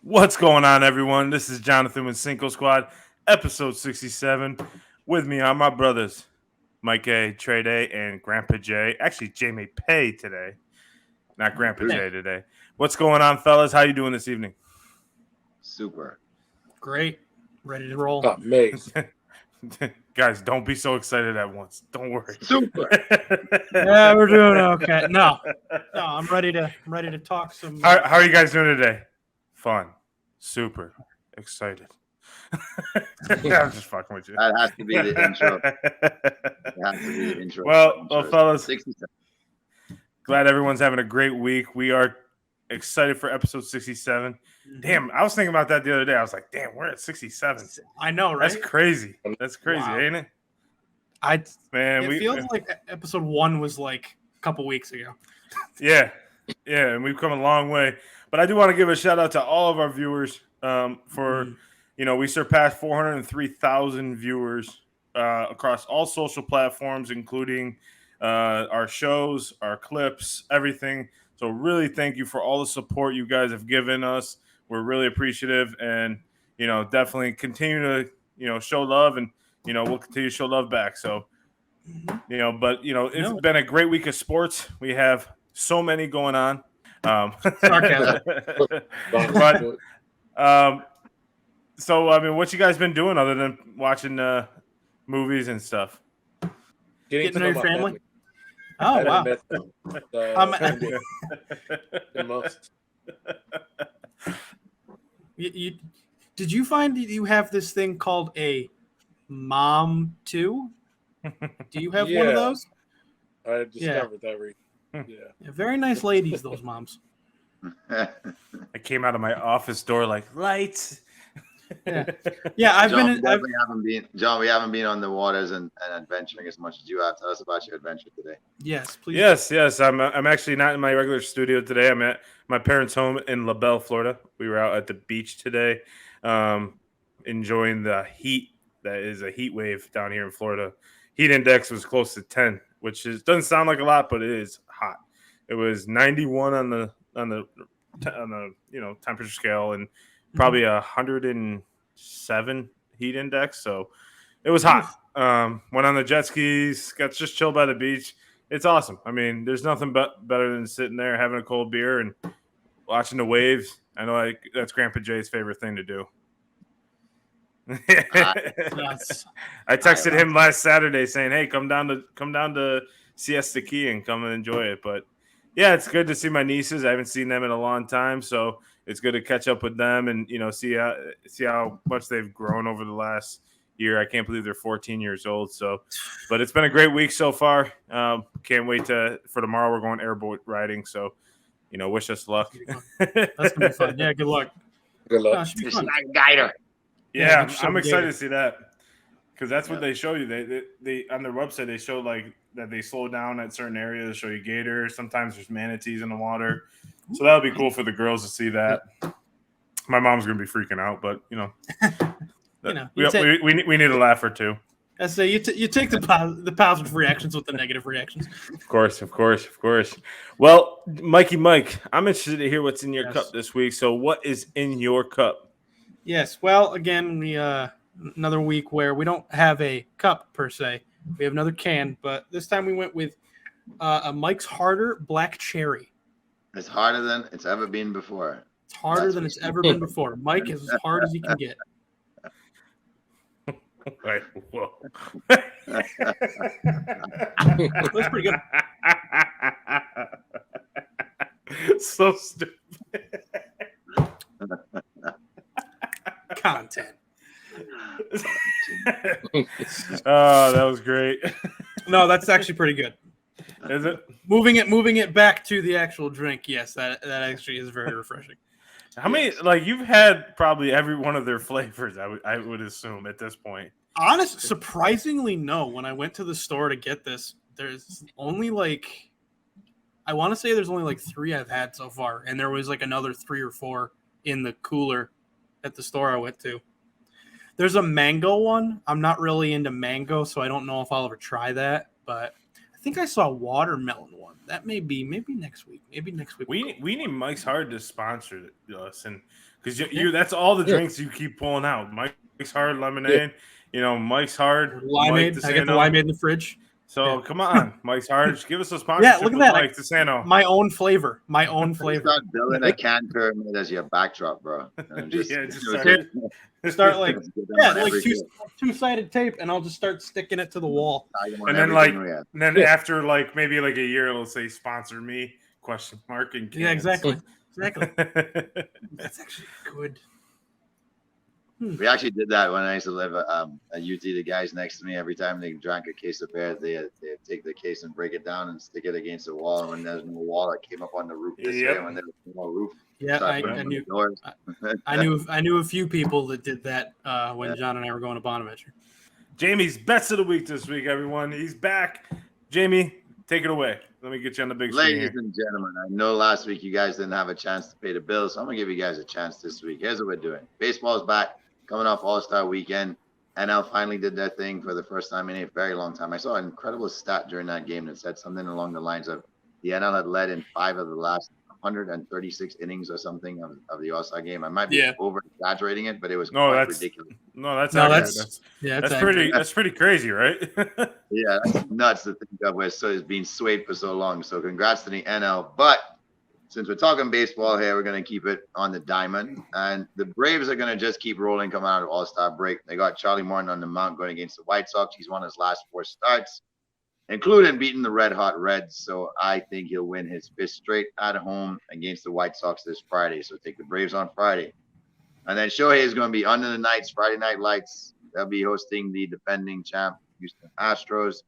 What's going on, everyone? This is Jonathan with Cinco Squad, episode 67. With me are my brothers, Mike A, Trey Day, and Grandpa J. Actually, J may pay today, not Grandpa J today. What's going on, fellas? How you doing this evening? Super. Great. Ready to roll. Amazing. Guys, don't be so excited at once. Don't worry. Super. Yeah, we're doing okay. No, I'm ready to talk some. How are you guys doing today? Fun. Super. Excited. I'm just fucking with you. That has to be the intro. That has to be the intro. Well, fellas, 67. glad everyone's having a great week. We are excited for episode 67. Damn, I was thinking about that the other day. I was like, damn, we're at 67. I know, right? That's crazy. That's crazy, Wow. ain't it? It feels like episode 1 was like a couple weeks ago. Yeah, and we've come a long way. But I do want to give a shout out to all of our viewers for, we surpassed 403,000 viewers across all social platforms, including our shows, our clips, everything. So really thank you for all the support you guys have given us. We're really appreciative and, definitely continue to, show love and, we'll continue to show love back. So, it's been a great week of sports. We have so many going on. Sarcasm. What you guys been doing other than watching movies and stuff? Getting to know your family? Oh, I wow. met them, the most. Did you find that you have this thing called a mom too? Do you have one of those? I discovered that recently. Yeah, very nice ladies, those moms. I came out of my office door like lights. I've John, been. we haven't been on the waters and adventuring as much as you have. Tell us about your adventure today. Yes, please. Yes. I'm actually not in my regular studio today. I'm at my parents' home in La Belle, Florida. We were out at the beach today, enjoying the heat. That is a heat wave down here in Florida. Heat index was close to 10, which doesn't sound like a lot, but it is hot. It was 91 on the temperature scale and probably 107 heat index. So it was hot. Went on the jet skis, got just chilled by the beach. It's awesome. I mean, there's nothing better than sitting there having a cold beer and watching the waves. I know that's Grandpa Jay's favorite thing to do. I texted him last Saturday saying, "Hey, come down to Siesta Key and come and enjoy it." But yeah, it's good to see my nieces. I haven't seen them in a long time, so it's good to catch up with them and see how much they've grown over the last year. I can't believe they're 14 years old. So, but it's been a great week so far. Can't wait for tomorrow. We're going airboat riding, so wish us luck. That's gonna be fun. Yeah, good luck. Good luck. Guider. Yeah, I'm excited to see that because that's what they show you. They on their website they show like that they slow down at certain areas, show you gators. Sometimes there's manatees in the water, so that would be cool for the girls to see that. My mom's gonna be freaking out, but we need a laugh or two. I say you take the positive reactions with the negative reactions. Of course. Well, Mike, I'm interested to hear what's in your cup this week. So, what is in your cup? Yes. Well, again, we another week where we don't have a cup per se. We have another can, but this time we went with a Mike's Harder Black Cherry. It's harder than it's ever been before. It's harder than it's ever been before. Mike is as hard as he can get. Right. Whoa. That's pretty good. So stupid. Content. Oh, that was great. No, that's actually pretty good. Is it? Moving it back to the actual drink, yes, that actually is very refreshing. How many? Like you've had probably every one of their flavors. I would assume at this point. Surprisingly, no. When I went to the store to get this, there's only I want to say there's only 3 I've had so far, and there was another 3 or 4 in the cooler at the store I went to. There's a mango one. I'm not really into mango, so I don't know if I'll ever try that. But I think I saw a watermelon one. That may be maybe next week. Maybe next week. We need Mike's Hard to sponsor us, and because you that's all the drinks you keep pulling out. Mike's Hard lemonade, Mike's Hard Mike Limeade. I got the limeade in the fridge. So come on, Mike's Hard. Just give us a sponsorship. Yeah, look at that. Mike DeSanto. My own flavor. My own flavor. Start building a can pyramid as your backdrop, bro. And just start like two-sided tape, and I'll just start sticking it to the wall. And then after maybe a year, it'll say "Sponsor me?" ? And yeah, exactly. That's actually good. We actually did that when I used to live at UT. The guys next to me, every time they drank a case of beer, they take the case and break it down and stick it against the wall. And when there's no wall, it came up on the roof this way. When there was no roof, I knew a few people that did that when John and I were going to Bonaventure. Jamie's bets of the week this week, everyone. He's back. Jamie, take it away. Let me get you on the big screen. Ladies and gentlemen, I know last week you guys didn't have a chance to pay the bills, so I'm gonna give you guys a chance this week. Here's what we're doing. Baseball's back. Coming off All-Star weekend, NL finally did their thing for the first time in a very long time. I saw an incredible stat during that game that said something along the lines of the NL had led in 5 of the last 136 innings or something of the All-Star game. I might be over-exaggerating it, but it was quite ridiculous. That's pretty crazy, right? Yeah, that's nuts to think of where it's being swayed for so long. So congrats to the NL. But since we're talking baseball here, we're going to keep it on the diamond. And the Braves are going to just keep rolling coming out of All-Star break. They got Charlie Morton on the mound going against the White Sox. He's won his last 4 starts, including beating the red-hot Reds. So I think he'll win his 5th straight at home against the White Sox this Friday. So take the Braves on Friday. And then Shohei is going to be under the lights, Friday Night Lights. They'll be hosting the defending champ, Houston Astros.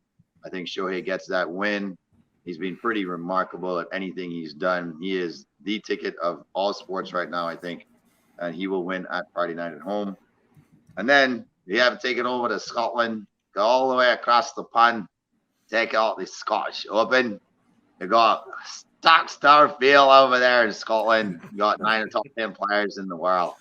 I think Shohei gets that win. He's been pretty remarkable at anything he's done. He is the ticket of all sports right now, I think. And he will win at Friday night at home. And then you have taken over to Scotland, go all the way across the pond, take out the Scottish Open. You got Stockstar Field over there in Scotland. You got 9 of the top 10 players in the world.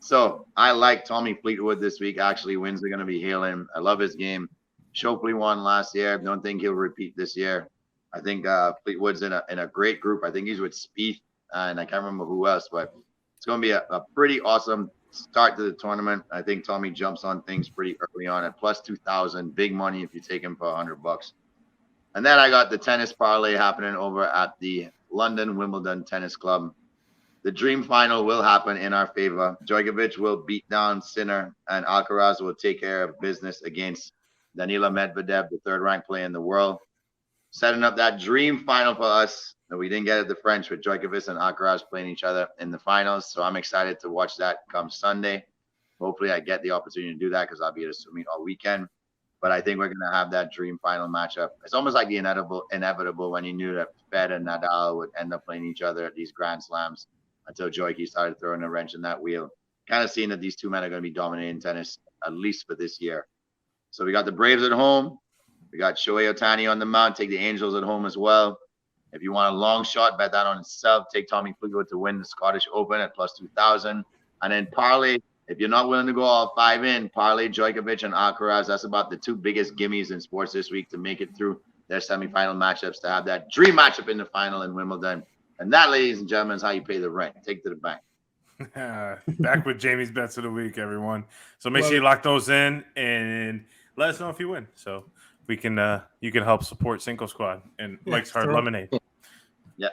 So I like Tommy Fleetwood this week. Actually, wins are going to be hailing. I love his game. Schauffele won last year. Don't think he'll repeat this year. I think Fleetwood's in a great group. I think he's with Spieth, and I can't remember who else, but it's going to be a pretty awesome start to the tournament. I think Tommy jumps on things pretty early on at plus 2,000. Big money if you take him for $100. And then I got the tennis parlay happening over at the London Wimbledon Tennis Club. The dream final will happen in our favor. Djokovic will beat down Sinner, and Alcaraz will take care of business against Danila Medvedev, the 3rd-ranked player in the world. Setting up that dream final for us that we didn't get at the French with Djokovic and Alcaraz playing each other in the finals. So I'm excited to watch that come Sunday. Hopefully I get the opportunity to do that because I'll be at a swimming all weekend. But I think we're going to have that dream final matchup. It's almost like the inevitable when you knew that Fed and Nadal would end up playing each other at these Grand Slams until Djokovic started throwing a wrench in that wheel. Kind of seeing that these two men are going to be dominating tennis, at least for this year. So we got the Braves at home. We got Shohei Ohtani on the mound. Take the Angels at home as well. If you want a long shot, bet that on itself. Take Tommy Fleetwood to win the Scottish Open at plus 2,000. And then parlay, if you're not willing to go all 5 in, parlay Djokovic and Alcaraz. That's about the 2 biggest gimmies in sports this week to make it through their semifinal matchups, to have that dream matchup in the final in Wimbledon. And that, ladies and gentlemen, is how you pay the rent. Take to the bank. Back with Jamie's bets of the week, everyone. So make sure you lock those in and let us know if you win. So we can you can help support Cinco Squad and Mike's Hard Lemonade. Yeah.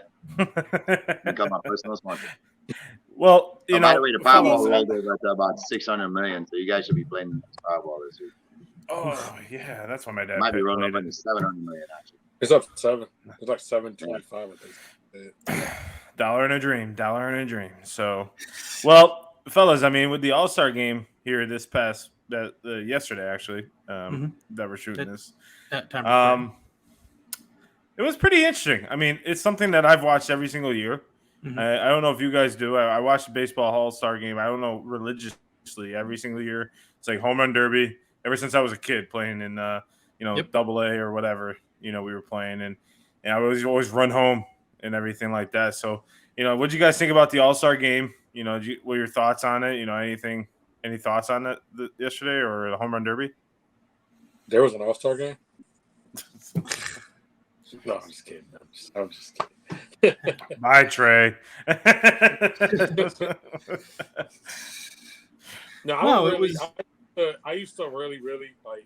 Become my personal sponsor. Well, by the way, the Powerball rolled over at about 600 million, so you guys should be playing the Powerball this week. Oh yeah, that's why my dad might be rolling up into 700 million actually. It's up to 7. It's like 725, I think. Dollar in a dream. So, well, fellas, I mean, with the All-Star game here this past yesterday, actually, that we're shooting this. It was pretty interesting. I mean, it's something that I've watched every single year. Mm-hmm. I don't know if you guys do. I watch the baseball All-Star game. I don't know, religiously every single year. It's like home run derby. Ever since I was a kid playing in, Double A or whatever, we were playing, and I always run home and everything like that. So, what did you guys think about the All-Star game? What were your thoughts on it? Any thoughts on that yesterday or the home run derby? There was an All-Star game? No, I'm just kidding. I'm just kidding. Bye, Trey. No, I No, don't it really. was- I used to really, really like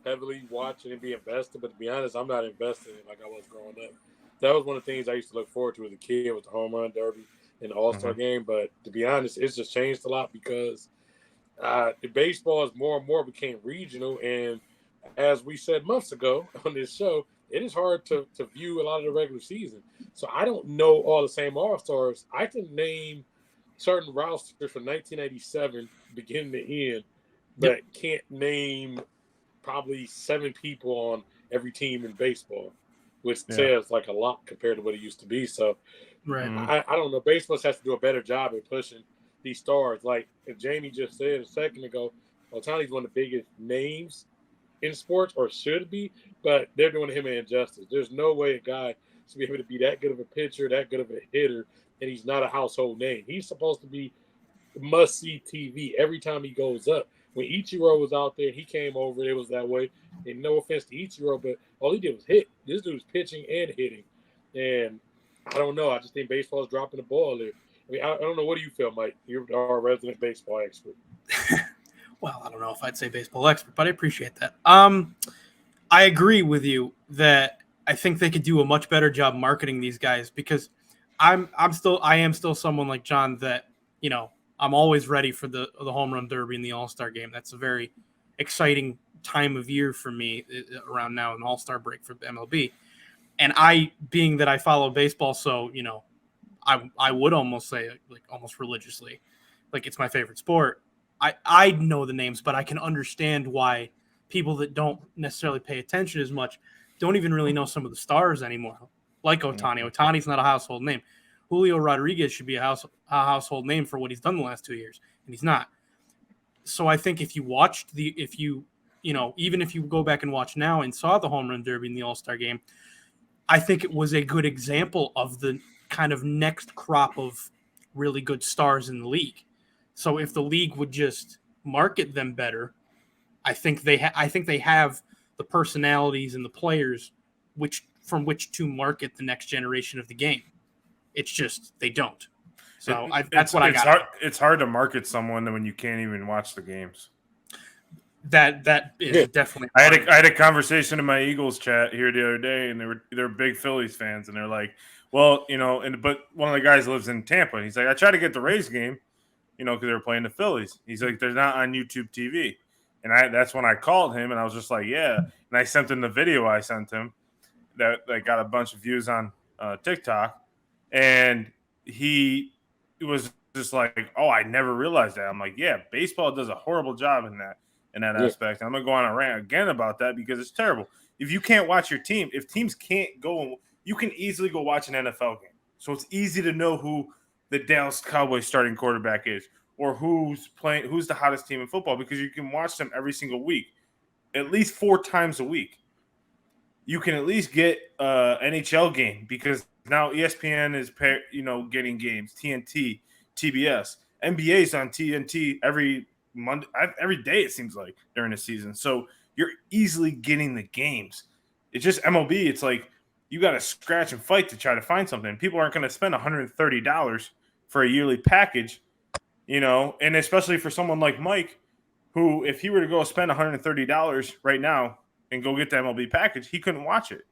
heavily watch and be invested, but to be honest, I'm not invested in it like I was growing up. That was one of the things I used to look forward to as a kid with the home run derby and the All-Star game. But to be honest, it's just changed a lot because the baseball is more and more became regional, and as we said months ago on this show, it is hard to view a lot of the regular season. So I don't know all the same All Stars. I can name certain rosters from 1987 beginning to end, but can't name probably 7 people on every team in baseball, which says like a lot compared to what it used to be. So right. I don't know. Baseball has to do a better job at pushing these stars. Like Jamie just said a second ago, Otani's one of the biggest names in sports, or should be, but they're doing him an injustice. There's no way a guy should be able to be that good of a pitcher, that good of a hitter, and he's not a household name. He's supposed to be must-see TV every time he goes up. When Ichiro was out there, he came over, it was that way. And no offense to Ichiro, but all he did was hit. This dude's pitching and hitting. And I don't know. I just think baseball is dropping the ball there. I mean, I don't know. What do you feel, Mike? You're our resident baseball expert. Well, I don't know if I'd say baseball expert, but I appreciate that. I agree with you that I think they could do a much better job marketing these guys because I am still someone like John that, you know, I'm always ready for the home run derby and the All-Star game. That's a very exciting time of year for me around now, an All-Star break for MLB. And being that I follow baseball, so, you know, I would almost say like almost religiously, like it's my favorite sport. I know the names, but I can understand why people that don't necessarily pay attention as much don't even really know some of the stars anymore. Like Otani. Otani's not a household name. Julio Rodriguez should be a household name for what he's done the last 2 years, and he's not. So I think if you watched even if you go back and watch now and saw the home run derby in the All-Star game, I think it was a good example of the kind of next crop of really good stars in the league. So if the league would just market them better, I think they have the personalities and the players from which to market the next generation of the game. It's just they don't. So that's what I got. It's hard to market someone when you can't even watch the games. That is definitely. I had a conversation in my Eagles chat here the other day, and they're big Phillies fans, and they're like, "Well, you know," but one of the guys lives in Tampa, and he's like, "I tried to get the Rays game, you know, because they were playing the Phillies." He's like, "They're not on YouTube TV," and that's when I called him, and I was just like, "Yeah," and I sent him the video I sent him that got a bunch of views on TikTok, and he was just like, "Oh, I never realized that." I'm like, "Yeah, baseball does a horrible job in that aspect." And I'm gonna go on a rant again about that because it's terrible. If you can't watch your team, if teams can't go, you can easily go watch an NFL game. So it's easy to know who the Dallas Cowboys starting quarterback is, or who's the hottest team in football, because you can watch them every single week, at least 4 times a week. You can at least get NHL game because now ESPN is getting games, TNT, TBS, NBA's on TNT every Monday, every day it seems like during the season. So you're easily getting the games. It's just MLB. It's like you got to scratch and fight to try to find something. People aren't going to spend $130 for a yearly package, you know, and especially for someone like Mike, who if he were to go spend $130 right now and go get the MLB package, he couldn't watch it,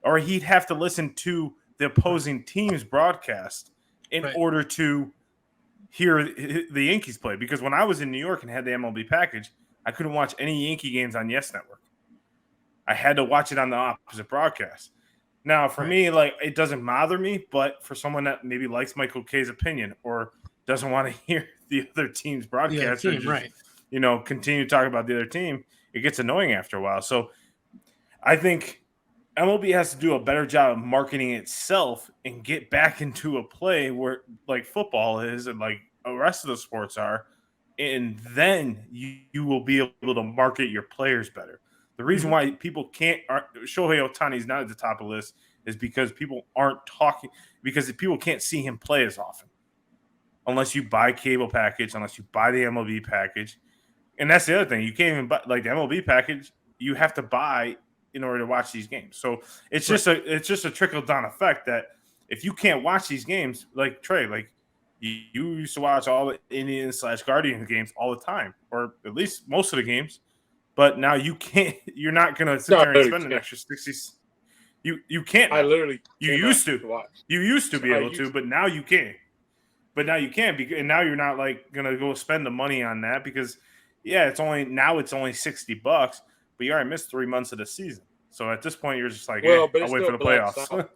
or he'd have to listen to the opposing team's broadcast in order to hear the Yankees play. Because when I was in New York and had the MLB package, I couldn't watch any Yankee games on Yes Network. I had to watch it on the opposite broadcast. Now, for me, like, it doesn't bother me, but for someone that maybe likes Michael K's opinion or doesn't want to hear the other team's broadcast or just, continue to talk about the other team, it gets annoying after a while. So I think MLB has to do a better job of marketing itself and get back into a play where like football is and like the rest of the sports are. And then you will be able to market your players better. The reason why people Shohei Ohtani is not at the top of the list is because people aren't talking, because people can't see him play as often unless you buy cable package, unless you buy the MLB package. And that's the other thing. You can't even buy, like, the MLB package, you have to buy in order to watch these games. So it's just a trickle down effect that if you can't watch these games, like Trey, like you used to watch all the Indians/Guardians games all the time, or at least most of the games, but now you can't. You're not going to sit there and spend an extra 60. You can't. I Now. literally You used to. watch. You used to be able to, but now you can't. But now you can, and now you're not like gonna go spend the money on that because, it's only $60, but you already missed 3 months of the season. So at this point, you're just like, but I'll wait for the playoffs.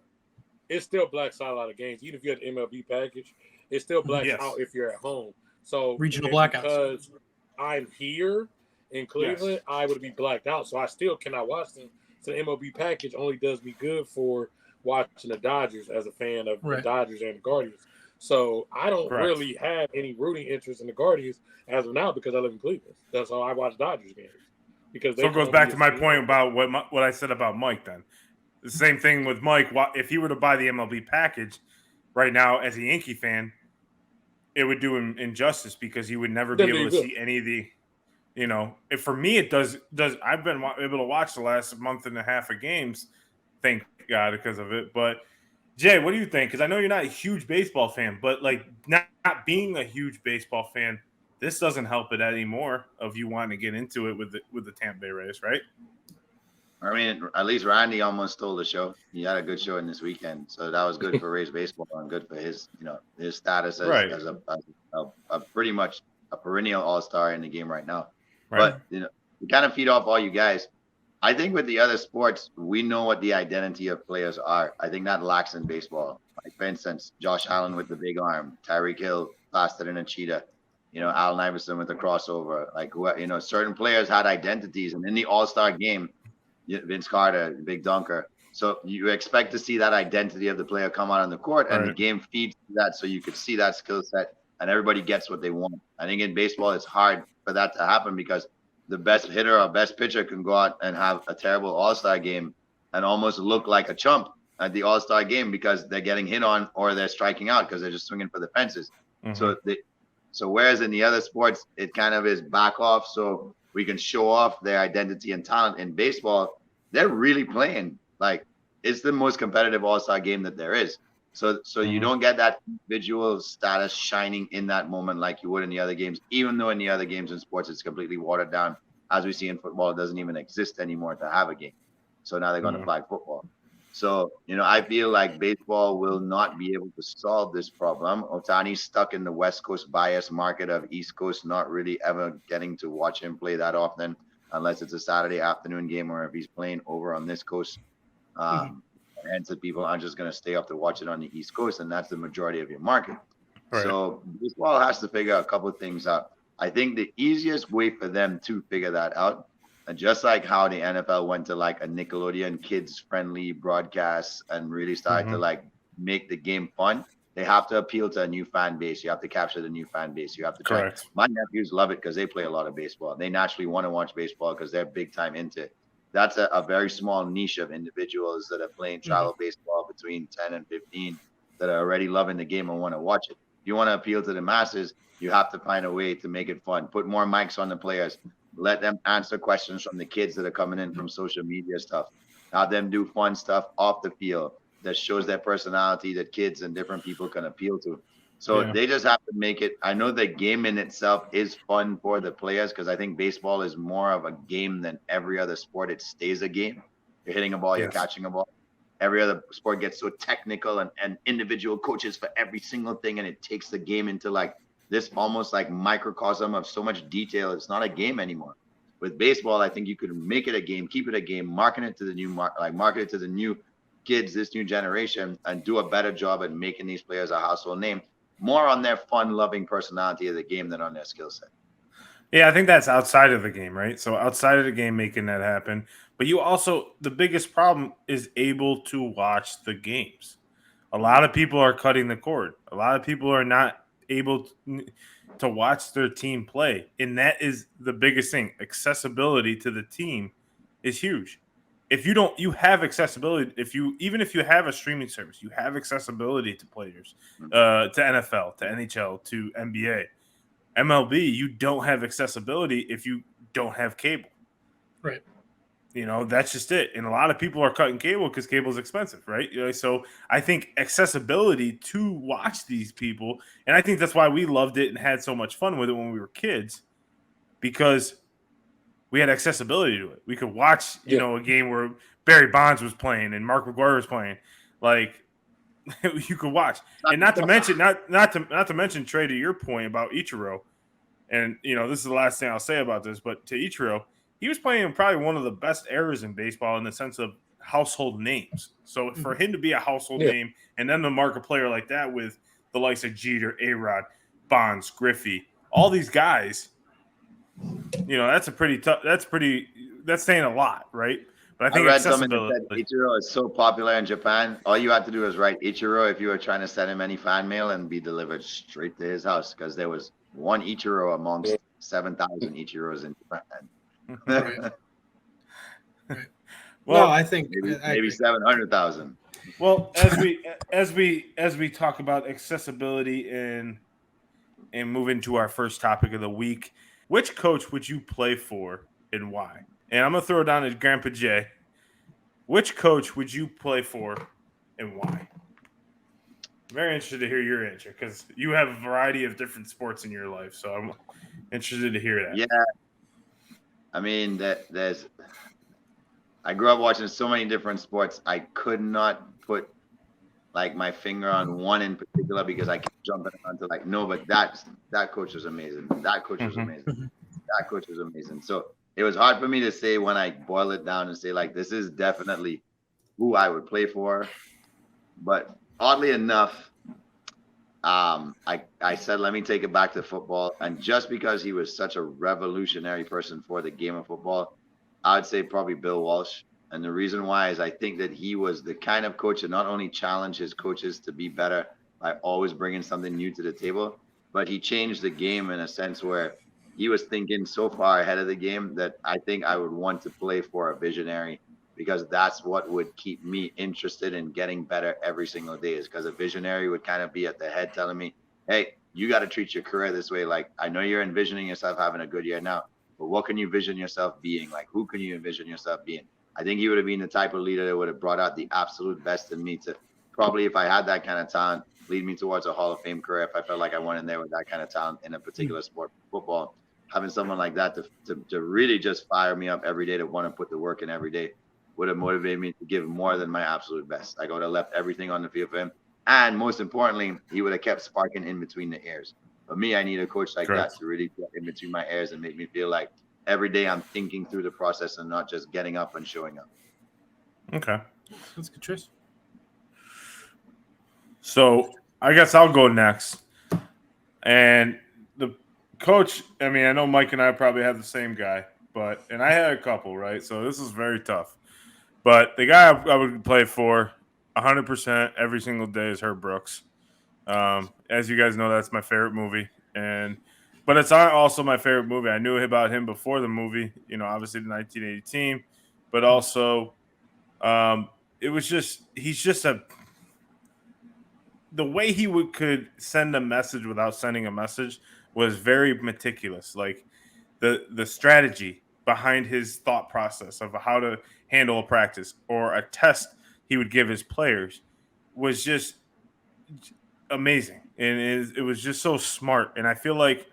It still blacks out a lot of games, even if you have the MLB package. It still blacks out if you're at home. So regional blackouts. Because I'm here in Cleveland, I would be blacked out, so I still cannot watch them. So the MLB package only does me good for watching the Dodgers as a fan of the Dodgers and the Guardians. So I don't really have any rooting interest in the Guardians as of now because I live in Cleveland. That's how I watch Dodgers games. Because so it goes back to my point about what I said about Mike then. The same thing with Mike. If he were to buy the MLB package right now as a Yankee fan, it would do him injustice because he would never be able to see any of the, if for me it does. I've been able to watch the last month and a half of games, thank God because of it. But Jay, what do you think? Because I know you're not a huge baseball fan, but like not being a huge baseball fan, this doesn't help it anymore of you wanting to get into it with the Tampa Bay Rays, right? I mean, at least Randy almost stole the show. He had a good show in this weekend, so that was good for Rays baseball and good for his, his status as a pretty much a perennial all-star in the game right now. Right. But we kind of feed off all you guys. I think with the other sports, we know what the identity of players are. I think that lacks in baseball. Like for instance, Josh Allen with the big arm, Tyreek Hill faster than a cheetah, Allen Iverson with the crossover. Like certain players had identities, and in the All-Star game, Vince Carter, big dunker. So you expect to see that identity of the player come out on the court, and the game feeds that, so you could see that skill set, and everybody gets what they want. I think in baseball, it's hard for that to happen because the best hitter or best pitcher can go out and have a terrible All-Star game and almost look like a chump at the All-Star game because they're getting hit on or they're striking out because they're just swinging for the fences. Mm-hmm. So whereas in the other sports, it kind of is back off so we can show off their identity and talent. In baseball, they're really playing. Like, it's the most competitive All-Star game that there is. So you don't get that individual status shining in that moment like you would in the other games, even though in the other games in sports, it's completely watered down. As we see in football, it doesn't even exist anymore to have a game. So now they're going to flag football. So, I feel like baseball will not be able to solve this problem. Ohtani's stuck in the West Coast bias market of East Coast, not really ever getting to watch him play that often, unless it's a Saturday afternoon game or if he's playing over on this coast. And so people aren't just going to stay up to watch it on the East Coast, and that's the majority of your market. Right. So baseball has to figure a couple of things out. I think the easiest way for them to figure that out, just like how the NFL went to like a Nickelodeon kids-friendly broadcast and really started to like make the game fun, they have to appeal to a new fan base. You have to capture the new fan base. You have to try. My nephews love it because they play a lot of baseball. They naturally want to watch baseball because they're big time into it. That's a very small niche of individuals that are playing travel baseball between 10 and 15 that are already loving the game and want to watch it. If you want to appeal to the masses, you have to find a way to make it fun. Put more mics on the players. Let them answer questions from the kids that are coming in from social media stuff. Have them do fun stuff off the field that shows their personality that kids and different people can appeal to. So they just have to make it. I know the game in itself is fun for the players because I think baseball is more of a game than every other sport. It stays a game. You're hitting a ball, you're catching a ball. Every other sport gets so technical and individual coaches for every single thing, and it takes the game into like this almost like microcosm of so much detail. It's not a game anymore. With baseball, I think you could make it a game, keep it a game, market it to the market it to the new kids, this new generation, and do a better job at making these players a household name. More on their fun-loving personality of the game than on their skill set. Yeah, I think that's outside of the game, right? So outside of the game, making that happen. But you also, the biggest problem is able to watch the games. A lot of people are cutting the cord. A lot of people are not able to watch their team play. And that is the biggest thing. Accessibility to the team is huge. If you don't, you have accessibility. Even if you have a streaming service, you have accessibility to players, to NFL, to NHL, to NBA, MLB. You don't have accessibility if you don't have cable. Right. that's just it. And a lot of people are cutting cable because cable is expensive, right? So I think accessibility to watch these people, and I think that's why we loved it and had so much fun with it when we were kids, because we had accessibility to it. We could watch, a game where Barry Bonds was playing and Mark McGuire was playing. Like, you could watch. And not to mention, Trey, to your point about Ichiro, and this is the last thing I'll say about this, but to Ichiro, he was playing probably one of the best eras in baseball in the sense of household names. So for him to be a household name and then to mark a player like that with the likes of Jeter, A-Rod, Bonds, Griffey, all these guys, that's a pretty tough. That's saying a lot, right? But I think read something that said Ichiro is so popular in Japan. All you had to do was write Ichiro if you were trying to send him any fan mail and be delivered straight to his house, because there was one Ichiro amongst 7,000 Ichiros in Japan. Right. Well, no, I think maybe 700,000. Well, as we talk about accessibility and move into our first topic of the week, which coach would you play for and why? And I'm gonna throw it down to Grandpa Jay. Which coach would you play for and why? I'm very interested to hear your answer because you have a variety of different sports in your life, so I'm interested to hear that. Yeah, I mean I grew up watching so many different sports. I could not put like my finger on one in particular because I kept jumping onto but that coach was amazing. That coach was amazing. That coach was amazing. So it was hard for me to say when I boil it down and say this is definitely who I would play for. But oddly enough, I said, let me take it back to football. And just because he was such a revolutionary person for the game of football, I would say probably Bill Walsh. And the reason why is I think that he was the kind of coach that not only challenged his coaches to be better by always bringing something new to the table, but he changed the game in a sense where he was thinking so far ahead of the game that I think I would want to play for a visionary, because that's what would keep me interested in getting better every single day, is because a visionary would kind of be at the head telling me, hey, you got to treat your career this way. Like, I know you're envisioning yourself having a good year now, but what can you envision yourself being? Like, who can you envision yourself being? I think he would have been the type of leader that would have brought out the absolute best in me to probably, if I had that kind of talent, lead me towards a Hall of Fame career. If I felt like I went in there with that kind of talent in a particular sport, football, having someone like that to really just fire me up every day, to want to put the work in every day, would have motivated me to give more than my absolute best. I would have left everything on the field for him. And most importantly, he would have kept sparking in between the ears. For me, I need a coach like that to really get in between my ears and make me feel like every day I'm thinking through the process and not just getting up and showing up. Okay. That's good choice. So I guess I'll go next. And the coach, I mean, I know Mike and I probably have the same guy, and I had a couple, right? So this is very tough. But the guy I would play for 100% every single day is Herb Brooks. As you guys know, that's my favorite movie. But it's also my favorite movie. I knew about him before the movie, obviously the 1980 team, but also the way he could send a message without sending a message was very meticulous. Like the strategy behind his thought process of how to handle a practice or a test he would give his players was just amazing. And it was just so smart. And I feel like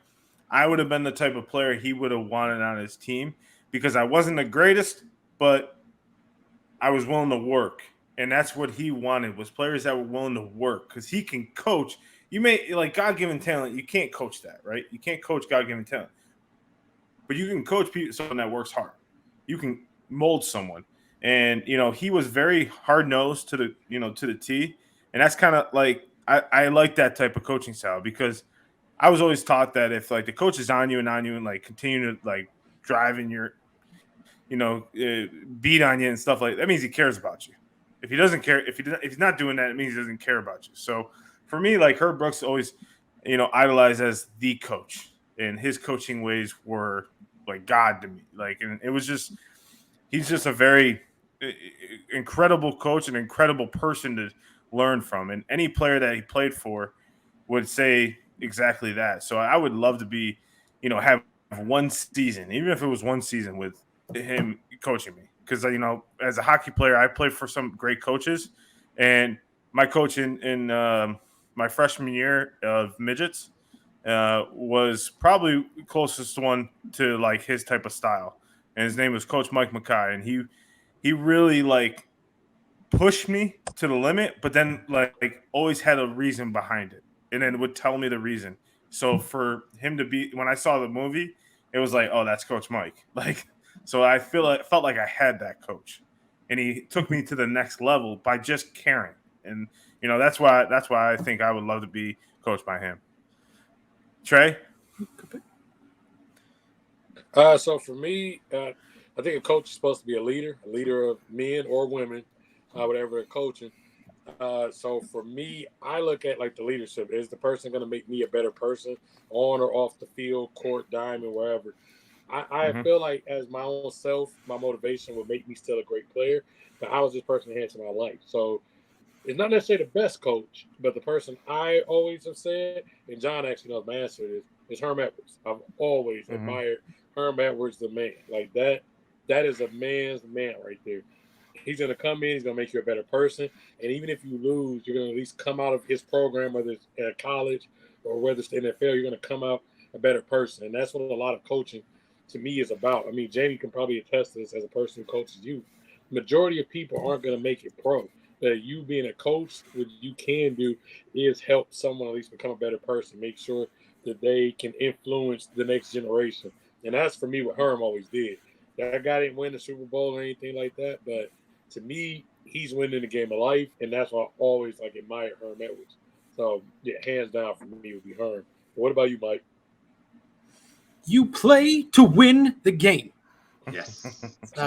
I would have been the type of player he would have wanted on his team, because I wasn't the greatest, but I was willing to work. And that's what he wanted, was players that were willing to work, because he can coach. You may like God-given talent. You can't coach that, right? You can't coach God-given talent, but you can coach someone that works hard. You can mold someone. And, he was very hard-nosed to the T. And that's kind of like, I like that type of coaching style, because I was always taught that if like the coach is on you and like continue to like drive in your, beat on you and stuff like that means he cares about you. If he doesn't care, if he's not doing that, it means he doesn't care about you. So for me, like Herb Brooks always, idolized as the coach, and his coaching ways were like God to me. Like, and it was just, he's just a very incredible coach, an incredible person to learn from. And any player that he played for would say exactly that. So I would love to be, have one season, even if it was one season with him coaching me. because as a hockey player, I played for some great coaches, and my coach in my freshman year of midgets was probably closest one to like his type of style, and his name was Coach Mike Mackay, and he really like pushed me to the limit, but then like always had a reason behind it, and then would tell me the reason. So for him to be, when I saw the movie, it was like, oh, that's Coach Mike. Like, so I felt like I had that coach, and he took me to the next level by just caring, and that's why I think I would love to be coached by him. Trey? So for me, I think a coach is supposed to be a leader of men or women, whatever they're coaching. So for me, I look at like the leadership. Is the person going to make me a better person on or off the field, court, diamond, wherever? I feel like as my own self, my motivation would make me still a great player. But how is this person enhancing my life? So it's not necessarily the best coach, but the person I always have said, and John actually knows my answer is Herm Edwards. I've always admired Herm Edwards, the man. Like that is a man's man right there. He's going to come in, he's going to make you a better person. And even if you lose, you're going to at least come out of his program, whether it's at college or whether it's the NFL, you're going to come out a better person. And that's what a lot of coaching to me is about. I mean, Jamie can probably attest to this as a person who coaches you. Majority of people aren't going to make it pro. That you being a coach, what you can do is help someone at least become a better person, make sure that they can influence the next generation. And that's for me what Herm always did. That guy didn't win the Super Bowl or anything like that, but to me, he's winning the game of life, and that's why I always like admire Herm Edwards. So yeah, hands down for me would be Herm. But what about you, Mike? You play to win the game. Yes.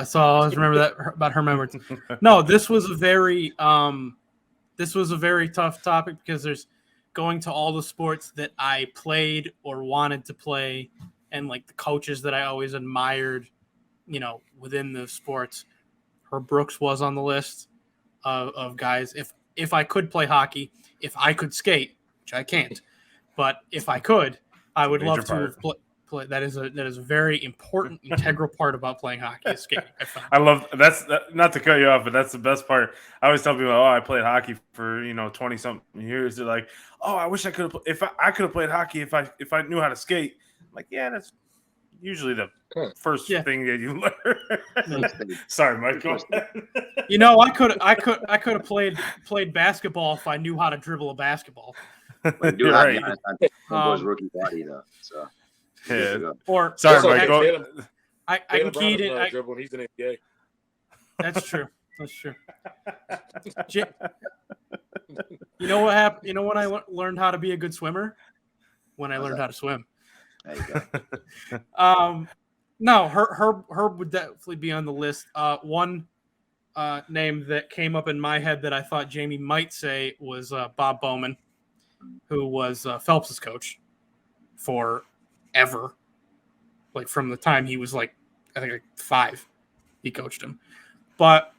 So I always remember that about Herm Edwards. No, this was a very tough topic because there's going to all the sports that I played or wanted to play, and like the coaches that I always admired, within the sports. Herb Brooks was on the list of guys. If I could play hockey, if I could skate, which I can't, but if I could, I would love to play. That is a very important, integral part about playing hockey is skating. I love that's not to cut you off, but that's the best part. I always tell people, I played hockey for 20 something years. They're like, oh, I wish I could have. If I could have played hockey if I knew how to skate. I'm like, yeah, that's usually the first thing that you learn. Sorry, Mike. Go ahead. I could have played basketball if I knew how to dribble a basketball. But do right. Goes rookie body though. So. Yeah. Or sorry, Mike. I can key it in. Dribble. He's an NBA. That's true. You know what happened? You know when I learned how to be a good swimmer? When I learned how to swim. There you go. No, Herb would definitely be on the list. One name that came up in my head that I thought Jamie might say was Bob Bowman, who was Phelps's coach forever. Like from the time he was I think 5, he coached him. But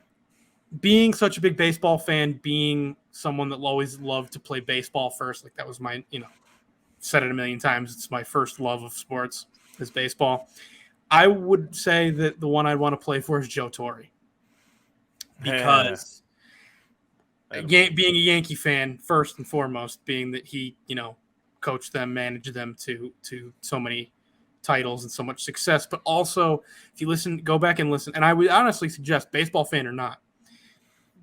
being such a big baseball fan, being someone that always loved to play baseball first, like that was my, said it a million times, it's my first love of sports is baseball. I would say that the one I'd want to play for is Joe Torre. Because being a Yankee fan, first and foremost, being that he, coached them, managed them to so many titles and so much success. But also, if you go back and listen, and I would honestly suggest, baseball fan or not,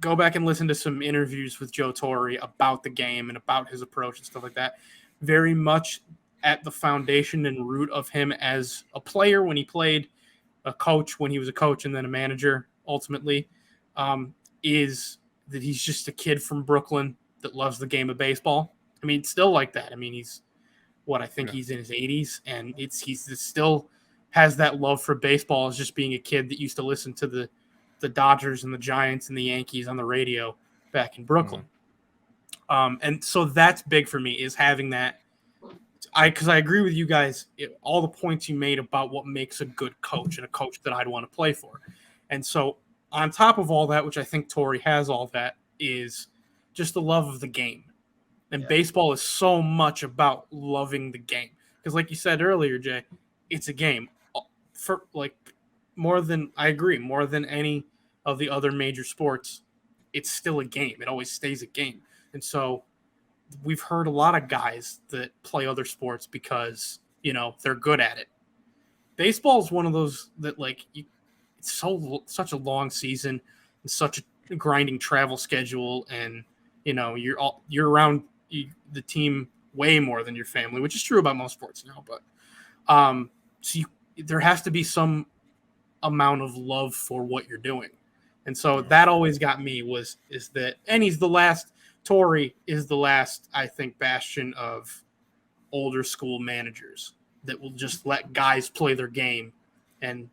go back and listen to some interviews with Joe Torre about the game and about his approach and stuff like that. Very much at the foundation and root of him as a player when he played, a coach when he was a coach, and then a manager ultimately, is that he's just a kid from Brooklyn that loves the game of baseball. I mean, still like that. I mean, he's he's in his 80s, and he's still has that love for baseball as just being a kid that used to listen to the Dodgers and the Giants and the Yankees on the radio back in Brooklyn. And so that's big for me, is having that. Because I agree with you guys, all the points you made about what makes a good coach and a coach that I'd want to play for. And so on top of all that, which I think Torre has all that, is just the love of the game. And baseball is so much about loving the game. Because like you said earlier, Jay, it's a game. For I agree, more than any of the other major sports, it's still a game. It always stays a game. And so we've heard a lot of guys that play other sports because, they're good at it. Baseball is one of those that it's such a long season and such a grinding travel schedule, and you're around the team way more than your family, which is true about most sports now. But there has to be some amount of love for what you're doing, and so that always got me and he's the last. Torrey is the last, I think, bastion of older school managers that will just let guys play their game. And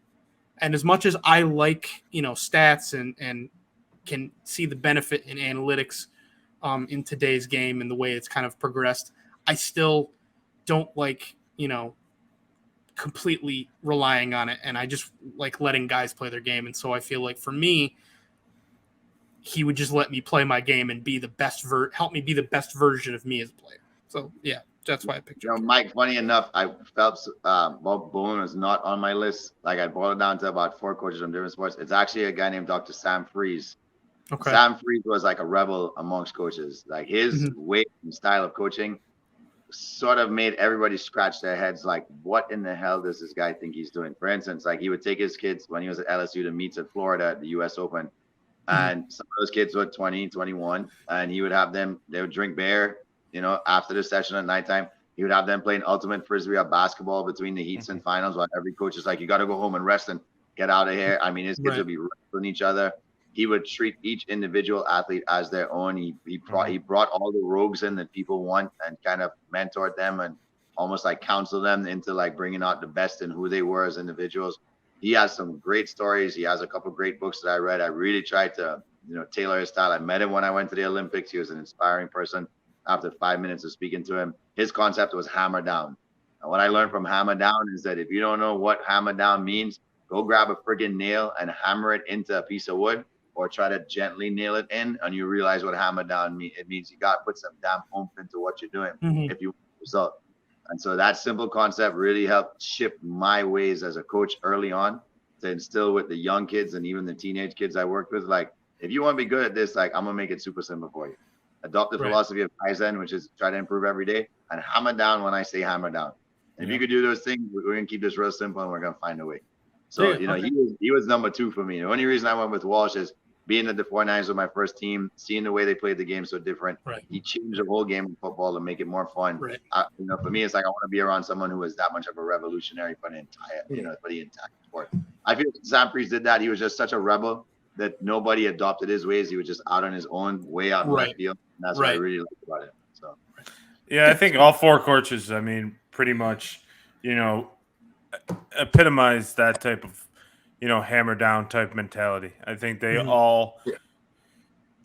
as much as I like, stats and can see the benefit in analytics in today's game and the way it's kind of progressed, I still don't like, completely relying on it. And I just like letting guys play their game. And so I feel like for me, he would just let me play my game and be the best help me be the best version of me as a player. So yeah, that's why I picked him. Mike, funny enough, I felt Bob Bowen was not on my list. Like I boiled it down to about 4 coaches from different sports. It's actually a guy named Dr. Sam Freeze. Okay. Sam Freeze was like a rebel amongst coaches. Like his way and style of coaching sort of made everybody scratch their heads like, what in the hell does this guy think he's doing? For instance, like he would take his kids when he was at LSU to meet at Florida at the US Open. And some of those kids were 20, 21, and he would have them, they would drink beer, after the session at nighttime. He would have them playing ultimate frisbee or basketball between the heats and finals, while every coach is like, you got to go home and rest and get out of here. I mean, his kids would be wrestling each other. He would treat each individual athlete as their own. He brought all the rogues in that people want and kind of mentored them and almost like counseled them into like bringing out the best in who they were as individuals. He has some great stories. He has a couple of great books that I read. I really tried to, tailor his style. I met him when I went to the Olympics. He was an inspiring person. After 5 minutes of speaking to him, his concept was hammer down. And what I learned from hammer down is that if you don't know what hammer down means, go grab a friggin' nail and hammer it into a piece of wood, or try to gently nail it in, and you realize what hammer down means. It means you got to put some damn oomph into what you're doing if you want the result. And so that simple concept really helped shift my ways as a coach early on to instill with the young kids and even the teenage kids I worked with. Like, if you want to be good at this, like, I'm going to make it super simple for you. Adopt the philosophy of Kaizen, which is try to improve every day, and hammer down when I say hammer down. And if you could do those things, we're going to keep this real simple and we're going to find a way. So, he was number 2 for me. The only reason I went with Walsh is being at the 49ers with my first team, seeing the way they played the game so different. He changed the whole game of football to make it more fun. For me, it's like I want to be around someone who is that much of a revolutionary for the entire, for the entire sport. I feel Sam Priest did that. He was just such a rebel that nobody adopted his ways. He was just out on his own, way out in left field. And that's what I really liked about it. So, yeah, I think all 4 coaches, I mean, pretty much, epitomize that type of, hammer down type mentality. I think they all,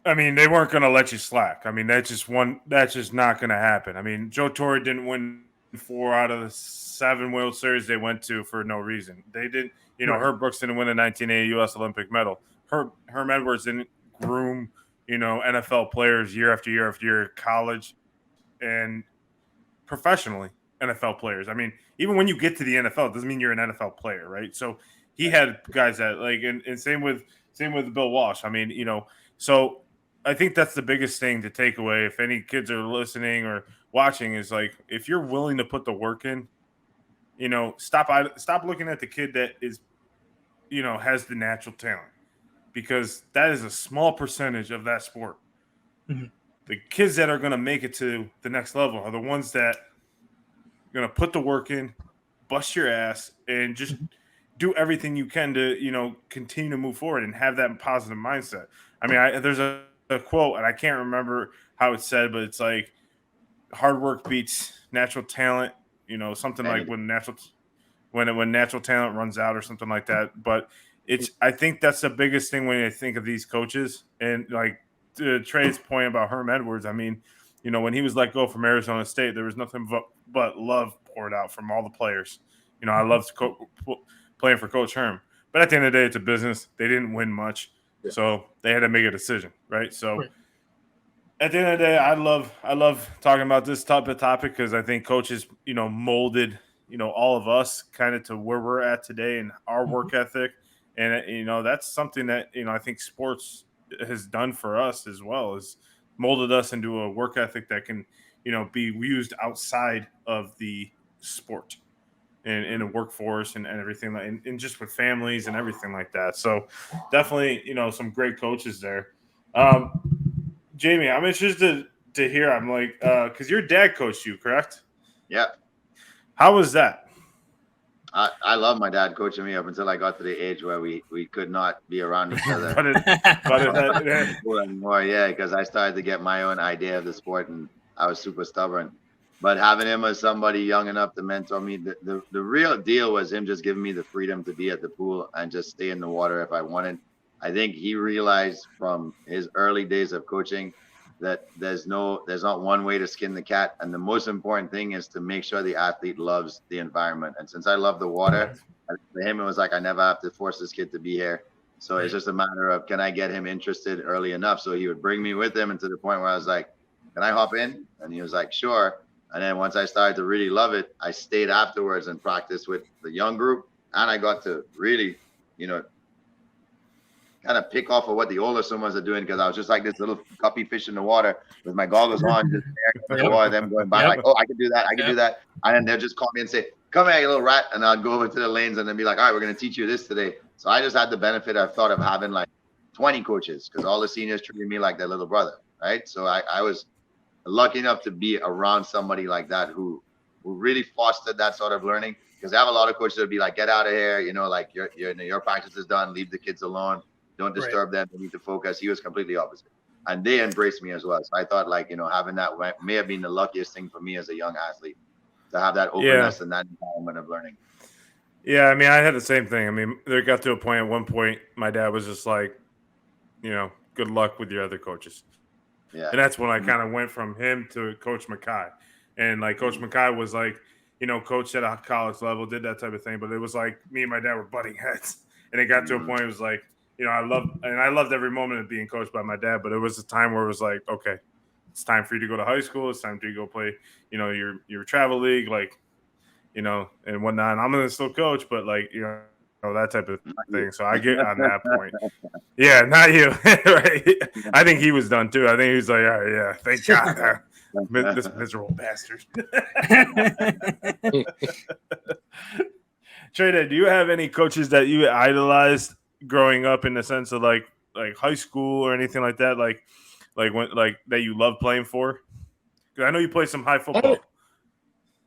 I mean, they weren't going to let you slack. I mean, that's just not going to happen. I mean, Joe Torre didn't win 4 out of the 7 World Series they went to for no reason. They didn't, Herb Brooks didn't win a 1980 U.S. Olympic medal. Herm Edwards didn't groom, NFL players year after year after year, college and professionally NFL players. I mean, even when you get to the NFL, it doesn't mean you're an NFL player, right? So he had guys that and same with Bill Walsh. I mean, so I think that's the biggest thing to take away. If any kids are listening or watching, is like, if you're willing to put the work in, stop looking at the kid that is, has the natural talent, because that is a small percentage of that sport. The kids that are going to make it to the next level are the ones that are going to put the work in, bust your ass, and just do everything you can to, continue to move forward and have that positive mindset. I mean, there's a quote, and I can't remember how it's said, but it's like, hard work beats natural talent, something like when natural talent runs out or something like that. But I think that's the biggest thing when I think of these coaches. And like to Trey's point about Herm Edwards, I mean, when he was let go from Arizona State, there was nothing but love poured out from all the players. I loved playing for Coach Herm. But at the end of the day, it's a business. They didn't win much. Yeah. So they had to make a decision, right? So at the end of the day, I love talking about this type of topic, because I think coaches, molded, all of us kind of to where we're at today and our work ethic And that's something that I think sports has done for us as well, is molded us into a work ethic that can be used outside of the sport and in a workforce and everything, and just with families and everything like that. So definitely some great coaches there. Jamie, I'm interested to hear. I'm like, because your dad coached you, correct? Yeah. How was that? I love my dad coaching me up until I got to the age where we could not be around each other anymore. Yeah, because I started to get my own idea of the sport, and I was super stubborn. But having him as somebody young enough to mentor me, the real deal was him just giving me the freedom to be at the pool and just stay in the water if I wanted. I think he realized from his early days of coaching that there's not one way to skin the cat, and the most important thing is to make sure the athlete loves the environment. And since I love the water, for him it was like I never have to force this kid to be here. So it's just a matter of, can I get him interested early enough? So he would bring me with him, and to the point where I was like, can I hop in? And he was like, sure. And then once I started to really love it, I stayed afterwards and practiced with the young group, and I got to really kind of pick off of what the older swimmers are doing, because I was just like this little guppy fish in the water with my goggles on, just staring at the water, them going by like, oh, I can do that, I can do that. And then they'll just call me and say, come here, you little rat. And I'd go over to the lanes and then be like, all right, we're going to teach you this today. So I just had the benefit, I thought, of having like 20 coaches, because all the seniors treated me like their little brother, right? So I was lucky enough to be around somebody like that who really fostered that sort of learning. Because I have a lot of coaches that would be like, get out of here, like your practice is done, leave the kids alone. Don't disturb them. They need to focus. He was completely opposite. And they embraced me as well. So I thought, like, having that may have been the luckiest thing for me as a young athlete, to have that openness and that environment of learning. Yeah, I mean, I had the same thing. I mean, there got to a point, at one point, my dad was just like, good luck with your other coaches. Yeah. And that's when I kind of went from him to Coach Mackay. And like Coach Mackay was like, coached at a college level, did that type of thing. But it was like me and my dad were butting heads. And it got to a point, it was like, I loved every moment of being coached by my dad, but it was a time where it was like, okay, it's time for you to go to high school. It's time for you to go play, your travel league, like, and whatnot. And I'm going to still coach, but like, that type of thing. So I get on that point. Yeah, not you. Right? I think he was done too. I think he was like, oh, yeah, thank God. This miserable bastard. Trey, do you have any coaches that you idolized growing up, in the sense of like high school or anything like that, like when that you love playing for? Because I know you play some high football.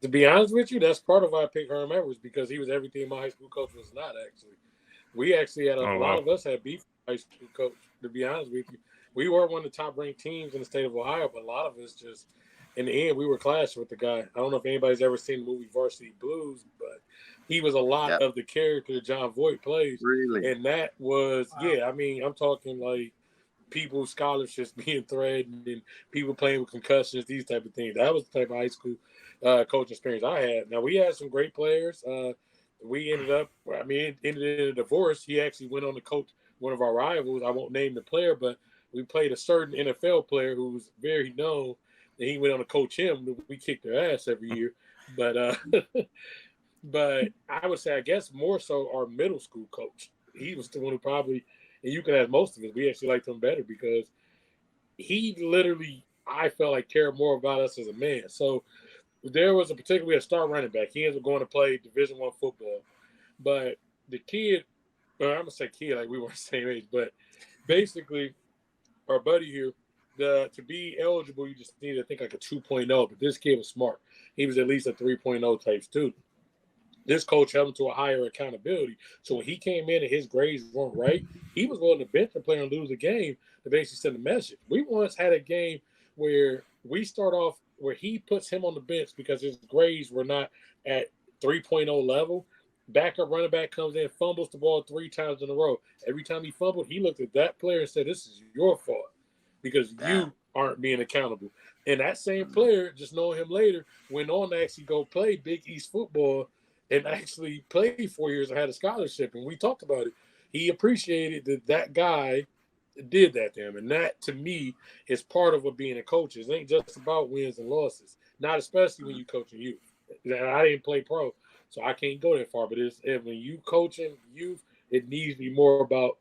To be honest with you, that's part of why I picked Herm Edwards, because he was everything my high school coach was not. Actually, we actually had a lot of us had beef with high school coach. To be honest with you, we were one of the top ranked teams in the state of Ohio, but a lot of us just, in the end, we were clashing with the guy. I don't know if anybody's ever seen the movie Varsity Blues, but he was a lot of the character John Voight plays. Really? And that was, I mean, I'm talking like people's scholarships being threatened and people playing with concussions, these type of things. That was the type of high school coaching experience I had. Now, we had some great players. We ended in a divorce. He actually went on to coach one of our rivals. I won't name the player, but we played a certain NFL player who was very known, and he went on to coach him. We kicked their ass every year. But but I would say, I guess, more so our middle school coach. He was the one who probably, and you can ask most of us, we actually liked him better, because he literally, I felt like, cared more about us as a man. So there was we had a star running back. He ended up going to play Division I football. But the kid, I'm going to say kid, like we weren't the same age, but basically our buddy here, to be eligible, you just need to think like a 2.0. But this kid was smart. He was at least a 3.0 type student. This coach held him to a higher accountability. So when he came in and his grades weren't right, he was willing to bench a player and lose a game to basically send a message. We once had a game where we start off where he puts him on the bench because his grades were not at 3.0 level. Backup running back comes in, fumbles the ball 3 times in a row. Every time he fumbled, he looked at that player and said, this is your fault because you aren't being accountable. And that same player, just knowing him later, went on to actually go play Big East football and actually played 4 years and had a scholarship. And we talked about it. He appreciated that guy did that to him. And that, to me, is part of what being a coach is. It ain't just about wins and losses, not especially when you coaching youth. I didn't play pro, so I can't go that far. But when you coaching youth, It needs to be more about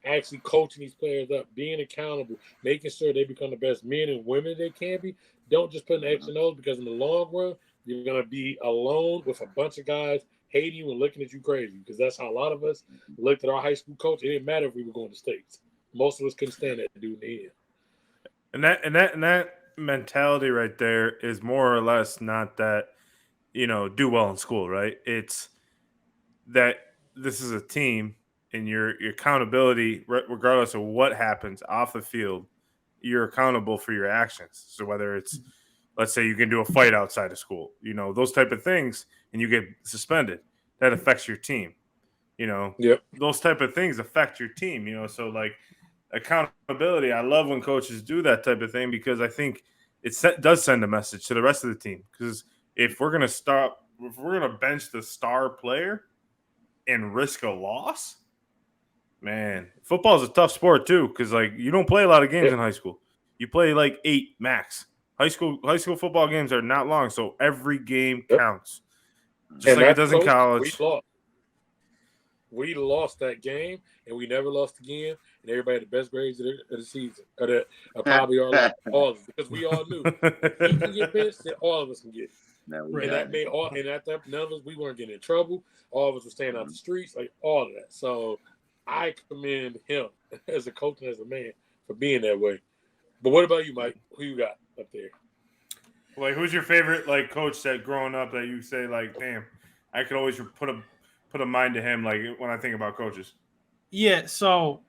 actually coaching these players up, being accountable, making sure they become the best men and women they can be. Don't just put an X and O's, because in the long run, you're going to be alone with a bunch of guys hating you and looking at you crazy, because that's how a lot of us looked at our high school coach. It didn't matter if we were going to states. Most of us couldn't stand that dude in the end. And that mentality right there is more or less not that, do well in school, right? It's that this is a team, and your accountability, regardless of what happens off the field, you're accountable for your actions. So whether it's, let's say you can do a fight outside of school, those type of things, and you get suspended, that affects your team. Yep. Those type of things affect your team, so like accountability. I love when coaches do that type of thing, because I think does send a message to the rest of the team. Because if we're going to bench the star player and risk a loss, man, football is a tough sport too. Because like, you don't play a lot of games in high school. You play like 8 max. High school football games are not long, so every game counts. Just like it does in college. We lost that game, and we never lost again. And everybody had the best grades of the season, or probably all of us, because we all knew if he can get benched, then all of us can get it. And that made none of us, we weren't getting in trouble. All of us were staying out the streets, like all of that. So I commend him as a coach and as a man for being that way. But what about you, Mike? Who you got up there? Like, who's your favorite like coach that growing up that you say like, damn, I could always put a mind to him, like when I think about coaches? Yeah, so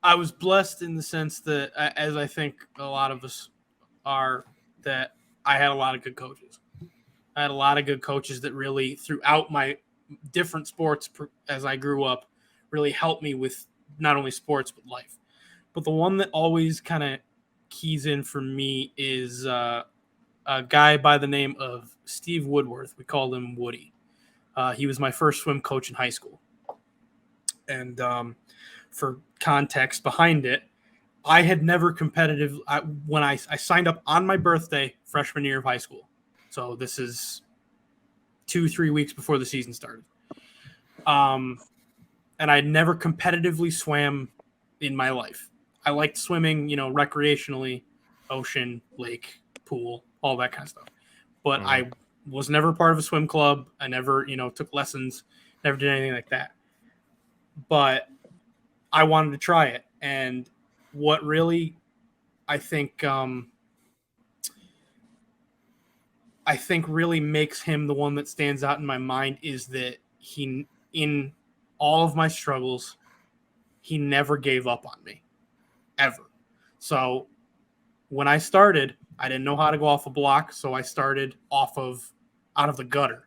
I was blessed in the sense that, as I think a lot of us are, that I had a lot of good coaches. I had a lot of good coaches that really, throughout my different sports as I grew up, really helped me with not only sports but life. But the one that always kind of keys in for me is a guy by the name of Steve Woodworth. We called him Woody. He was my first swim coach in high school. And for context behind it, I had never when I signed up on my birthday, freshman year of high school. So this is 2-3 weeks before the season started. And I had never competitively swam in my life. I liked swimming, recreationally, ocean, lake, pool, all that kind of stuff. But I was never part of a swim club. I never, took lessons, never did anything like that. But I wanted to try it. And what really, I think really makes him the one that stands out in my mind is that he, in all of my struggles, he never gave up on me, ever. So when I started, I didn't know how to go off a block, so I started out of the gutter.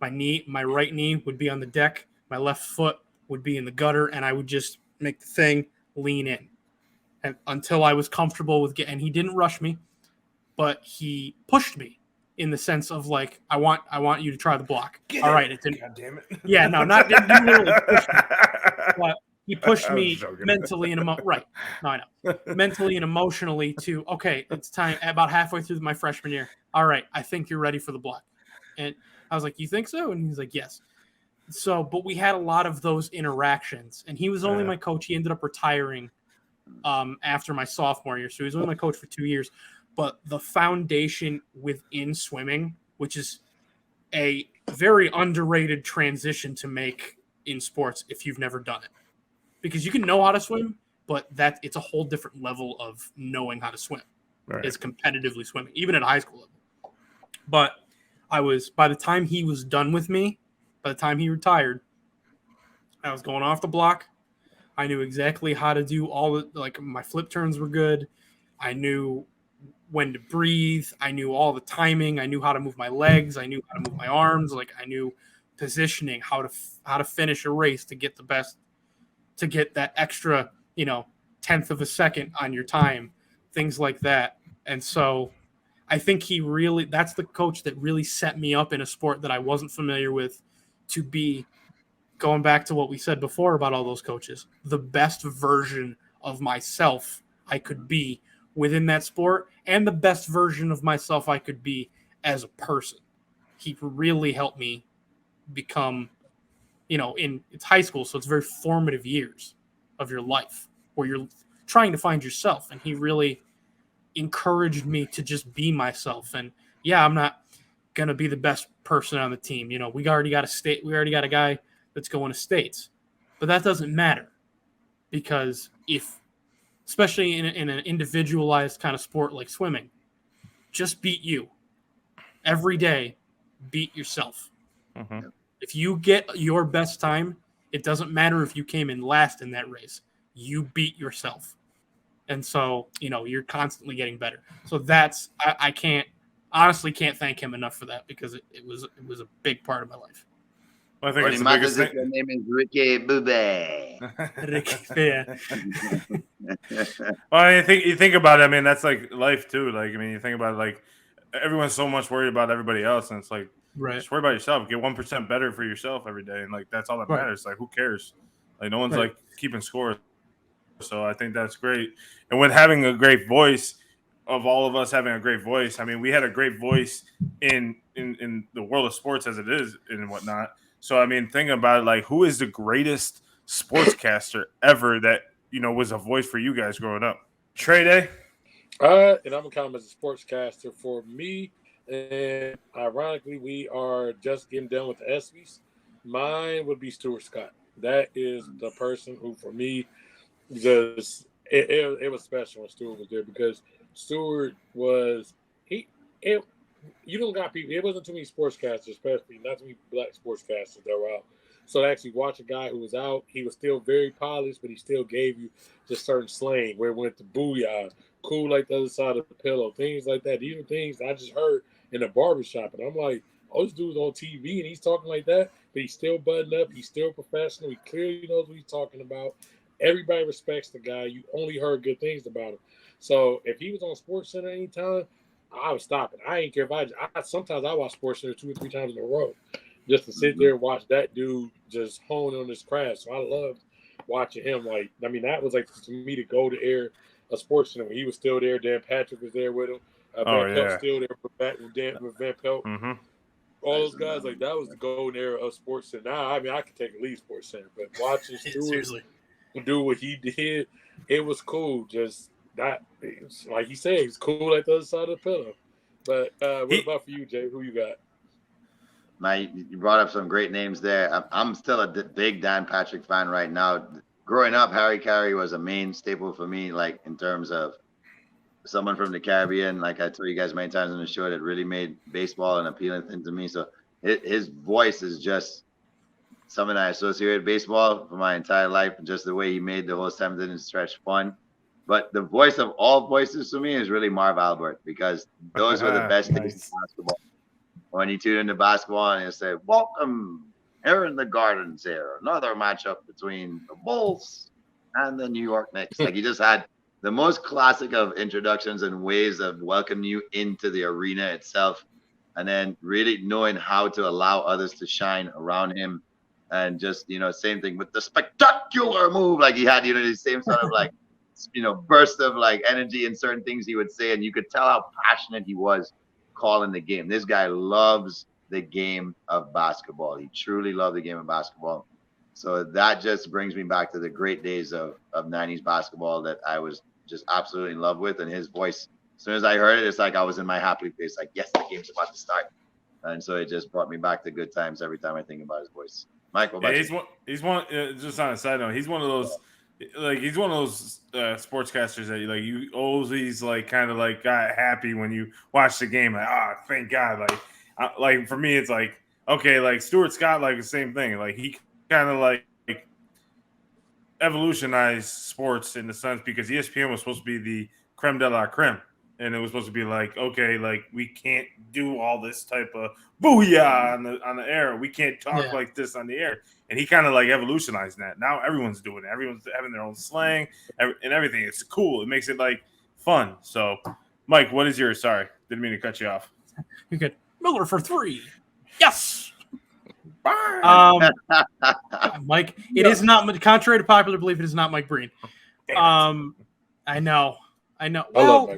My right knee would be on the deck, my left foot would be in the gutter, and I would just make the thing lean in, and until I was comfortable with and he didn't rush me, but he pushed me in the sense of like, I want you to try the block. All right, it didn't. God damn it. Yeah, no, didn't really push me, but he pushed me mentally and right. No, I know. Mentally and emotionally to, okay, it's time. About halfway through my freshman year. All right, I think you're ready for the block. And I was like, you think so? And he's like, yes. So, but we had a lot of those interactions, and he was only my coach. He ended up retiring after my sophomore year. So he was only my coach for 2 years. But the foundation within swimming, which is a very underrated transition to make in sports if you've never done it. Because you can know how to swim, but it's a whole different level of knowing how to swim. Right. Is competitively swimming, even at a high school level. But by the time he was done with me, by the time he retired, I was going off the block. I knew exactly how to do my flip turns were good. I knew when to breathe. I knew all the timing. I knew how to move my legs. I knew how to move my arms. Like I knew positioning, how to finish a race to get the best, to get that extra, 10th of a second on your time, things like that. And so I think that's the coach that really set me up in a sport that I wasn't familiar with to be, going back to what we said before about all those coaches, the best version of myself I could be within that sport and the best version of myself I could be as a person. He really helped me become it's high school, so it's very formative years of your life where you're trying to find yourself. And he really encouraged me to just be myself. And yeah, I'm not gonna be the best person on the team. We already got a guy that's going to states, but that doesn't matter because especially in an individualized kind of sport like swimming, just beat you every day. Beat yourself. Mhm. If you get your best time, it doesn't matter if you came in last in that race. You beat yourself. And so, you're constantly getting better. So I can't thank him enough for that because it was a big part of my life. Well, I think Only it's the matters biggest if your name is Ricky Bube. Yeah. Well, I think you think about it. I mean, that's like life too. Like, I mean, you think about it, like everyone's so much worried about everybody else, and it's like Right. just worry about yourself. Get 1% better for yourself every day, and like that's all that Right. matters. Like, who cares? Like, no one's Right. like keeping score. So I think that's great. And with having a great voice, of all of us having a great voice, I mean, we had a great voice in the world of sports as it is and whatnot. So I mean, thinking about it, like, who is the greatest sportscaster ever that was a voice for you guys growing up? Trey Day. And I'm gonna count him as a sportscaster for me. And ironically, we are just getting done with the ESPYs. Mine would be Stuart Scott. That is the person who, for me, just it was special when Stuart was there because Stuart was you don't got people. It wasn't too many sportscasters, especially not too many black sportscasters that were out. So to actually watch a guy who was out, he was still very polished, but he still gave you just certain slang where it went to booyah, cool like the other side of the pillow, things like that. These are things I just heard in a barbershop, and I'm like, oh, this dude's on TV and he's talking like that, but he's still buttoned up, he's still professional, he clearly knows what he's talking about. Everybody respects the guy. You only heard good things about him. So if he was on SportsCenter anytime, I was stopping. I ain't care if I sometimes I watch SportsCenter 2 or 3 times in a row just to sit there and watch that dude just hone on his craft. So I loved watching him. Like, I mean, that was like to me to go to air a SportsCenter when he was still there. Dan Patrick was there with him. Van Pelt still there with Van Pelt. Mm-hmm. All those guys, like, that was the golden era of SportsCenter. Now, I mean, I could take a lead SportsCenter, but watching Stewart do what he did, it was cool. Just that, like he said, he's cool like the other side of the pillow. But what about for you, Jay? Who you got? You brought up some great names there. I'm still a big Dan Patrick fan right now. Growing up, Harry Carey was a main staple for me, like in terms of someone from the Caribbean. Like I told you guys many times on the show, that really made baseball an appealing thing to me. So his voice is just something I associate with baseball for my entire life, and just the way he made the whole 7th stretch fun. But the voice of all voices to me is really Marv Albert, because those were the best days of basketball. When he tuned into basketball and he said, "Welcome here in the Gardens here, another matchup between the Bulls and the New York Knicks." Like, he just had the most classic of introductions and ways of welcoming you into the arena itself, and then really knowing how to allow others to shine around him. And just, same thing with the spectacular move. Like, he had, the same sort of like, burst of like energy in certain things he would say. And you could tell how passionate he was calling the game. This guy loves the game of basketball. He truly loved the game of basketball. So that just brings me back to the great days of 90s basketball that I was just absolutely in love with. And his voice, as soon as I heard it, it's like I was in my happy place. Like, yes, the game's about to start. And so it just brought me back to good times every time I think about his voice. Michael, he's one. Just on a side note, he's one of those. Like, he's one of those sportscasters that you always like kind of like got happy when you watch the game. Like, thank God. Like for me, it's like, okay, like Stuart Scott, like the same thing. Like, he kind of like evolutionized sports in the sense, because ESPN was supposed to be the creme de la creme. And it was supposed to be like, okay, like, we can't do all this type of booyah on the air. We can't talk like this on the air. And he kind of like evolutionized that. Now everyone's doing it. Everyone's having their own slang and everything. It's cool. It makes it like fun. So, Mike, what is yours? Sorry, didn't mean to cut you off. You're good. Miller for 3. Yes. Mike, it is not, contrary to popular belief, it is not Mike Breen. I know. Well,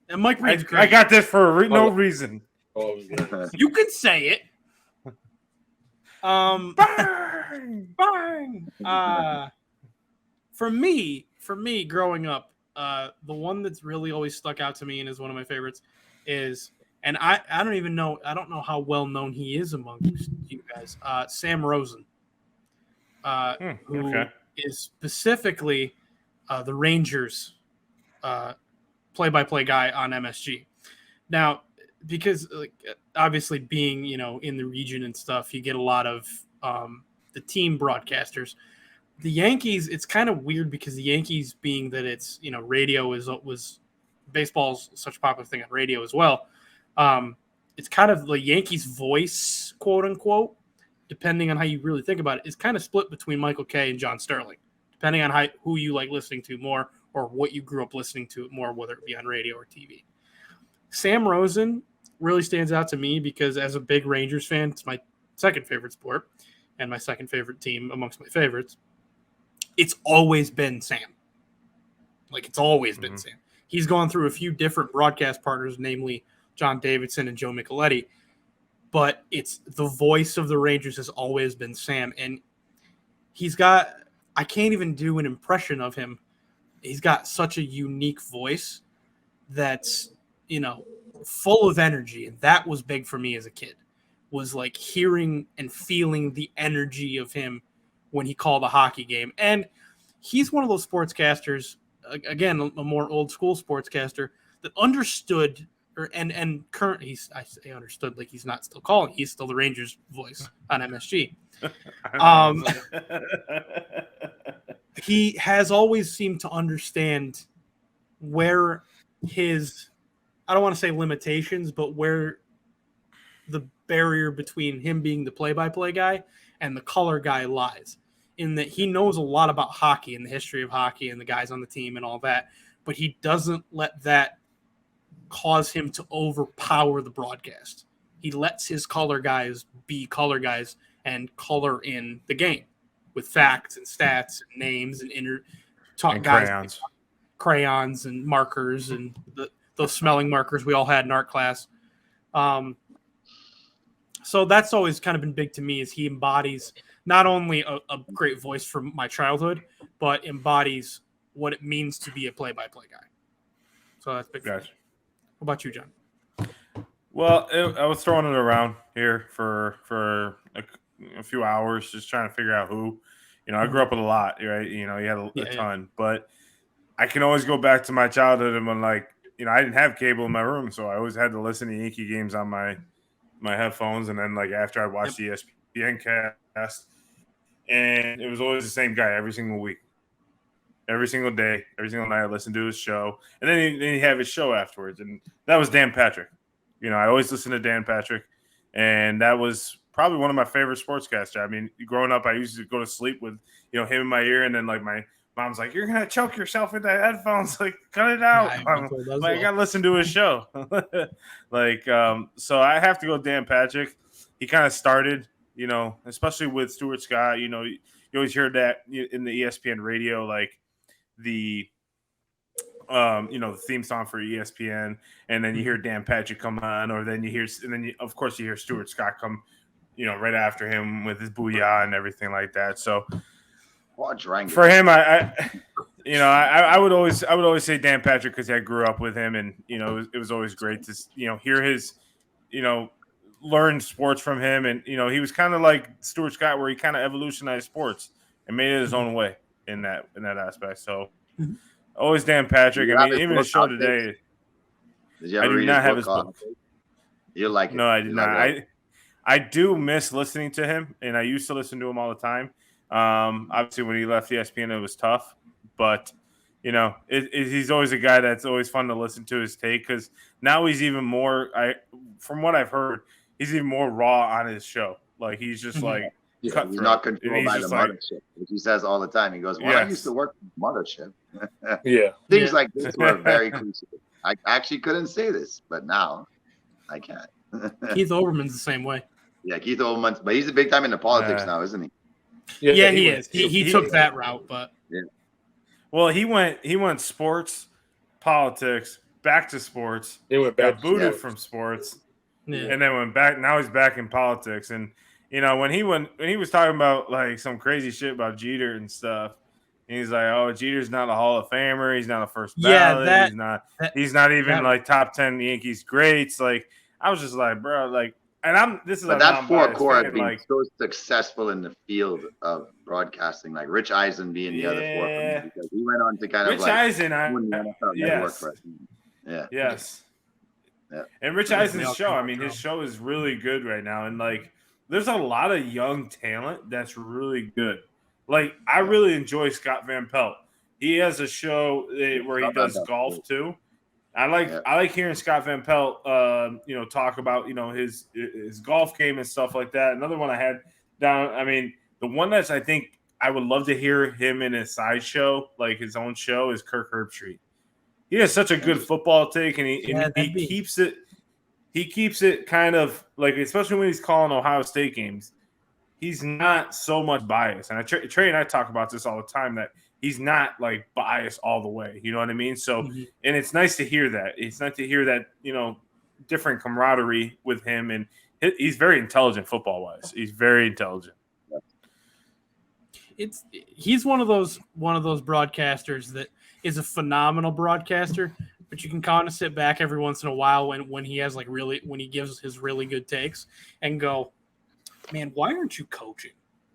and Mike Breen's great. I got this for no reason. Oh, yeah. You can say it. Bang! For me, growing up, the one that's really always stuck out to me and is one of my favorites is, and I don't know how well known he is amongst you guys. Sam Rosen, who is specifically the Rangers play-by-play guy on MSG. Now, because obviously being in the region and stuff, you get a lot of the team broadcasters. The Yankees, it's kind of weird because the Yankees, being that it's radio was baseball's such a popular thing on radio as well. It's kind of the Yankees' voice, quote unquote, depending on how you really think about it, is kind of split between Michael Kay and John Sterling, depending on who you like listening to more or what you grew up listening to more, whether it be on radio or TV. Sam Rosen really stands out to me because as a big Rangers fan, it's my second favorite sport and my second favorite team amongst my favorites. It's always been Sam. It's always been Sam. He's gone through a few different broadcast partners, namely John Davidson and Joe Micheletti, but it's the voice of the Rangers has always been Sam. And I can't even do an impression of him. He's got such a unique voice that's, full of energy. And that was big for me as a kid, was hearing and feeling the energy of him when he called a hockey game. And he's one of those sportscasters, again, a more old school sportscaster that understood and currently I say understood, he's not still calling. He's still the Rangers voice on MSG. He has always seemed to understand where his, I don't want to say limitations, but where the barrier between him being the play-by-play guy and the color guy lies, in that he knows a lot about hockey and the history of hockey and the guys on the team and all that, but he doesn't let that cause him to overpower the broadcast. He lets his color guys be color guys and color in the game with facts and stats and names and crayons and markers and those smelling markers we all had in art class. So that's always kind of been big to me, is he embodies not only a great voice from my childhood, but embodies what it means to be a play-by-play guy. So that's big. Gotcha. What about you, John? Well, I was throwing it around here for a few hours, just trying to figure out who. I grew up with a lot, right? You had a ton, but I can always go back to my childhood and when, I didn't have cable in my room, so I always had to listen to Yankee games on my headphones, and then after I watched the ESPN cast, and it was always the same guy every single week, every single day, every single night. I listened to his show, and then he'd have his show afterwards, and that was Dan Patrick. I always listened to Dan Patrick, and that was probably one of my favorite sportscasters. I mean, growing up, I used to go to sleep with him in my ear, and then my mom's like, "You're gonna choke yourself with the headphones. Cut it out." I gotta listen to his show. So I have to go Dan Patrick. He kind of started, especially with Stuart Scott. You always hear that in the ESPN radio, the the theme song for ESPN, and then you hear Dan Patrick come on, or then of course you hear Stuart Scott come, right after him with his booyah and everything like that. So for him, I would always say Dan Patrick, because I grew up with him, and it was always great to hear his learn sports from him, and he was kind of like Stuart Scott, where he kind of evolutionized sports and made it his own way in that aspect. So always Dan Patrick. I mean, even his show today. Did you ever read not have his book? You like it? No, I did not. I do miss listening to him, and I used to listen to him all the time. Obviously, when he left ESPN, it was tough, but he's always a guy that's always fun to listen to his take, because now he's even more. From what I've heard, he's even more raw on his show. He's just he's not controlled by the mothership, which he says all the time. He goes, "Well, I used to work for the mothership." Things like this were very crucial. I actually couldn't say this, but now I can. Keith Olbermann's the same way. Yeah, Keith Olbermann, but he's a big time into politics now, isn't he? Yeah, he is. He took that route, but well, he went sports, politics, back to sports. He went back, got booted from sports, and then went back. Now he's back in politics, and you know, when he was talking about like some crazy shit about Jeter and stuff, and he's like, "Oh, Jeter's not a Hall of Famer. He's not a first ballot. He's not even like top 10 Yankees greats." Like, I was just like, bro, like, and this is But a that four non-biased core fan, have been like, so successful in the field of broadcasting, like Rich Eisen being the other four, because he went on to kind of Rich like Eisen, win the NFL Network yes, for us. Yeah. yes. Yeah. And Rich Yeah, Eisen's show, I mean, his show is really good right now. And like, there's a lot of young talent that's really good. Like, I really enjoy Scott Van Pelt. He has a show where he does golf too. I like hearing Scott Van Pelt, talk about his golf game and stuff like that. Another one I had down. I mean, the one that's I think I would love to hear him in a side show, like his own show, is Kirk Herbstreit. He has such a good football take, and he keeps it. He keeps it kind of like, especially when he's calling Ohio State games, he's not so much biased. And Trey and I talk about this all the time, that he's not like biased all the way. You know what I mean? So, and it's nice to hear that. It's nice to hear that, different camaraderie with him. And he's very intelligent football wise. He's very intelligent. He's one of those broadcasters that is a phenomenal broadcaster, but you can kind of sit back every once in a while when he has when he gives his really good takes and go, man, why aren't you coaching?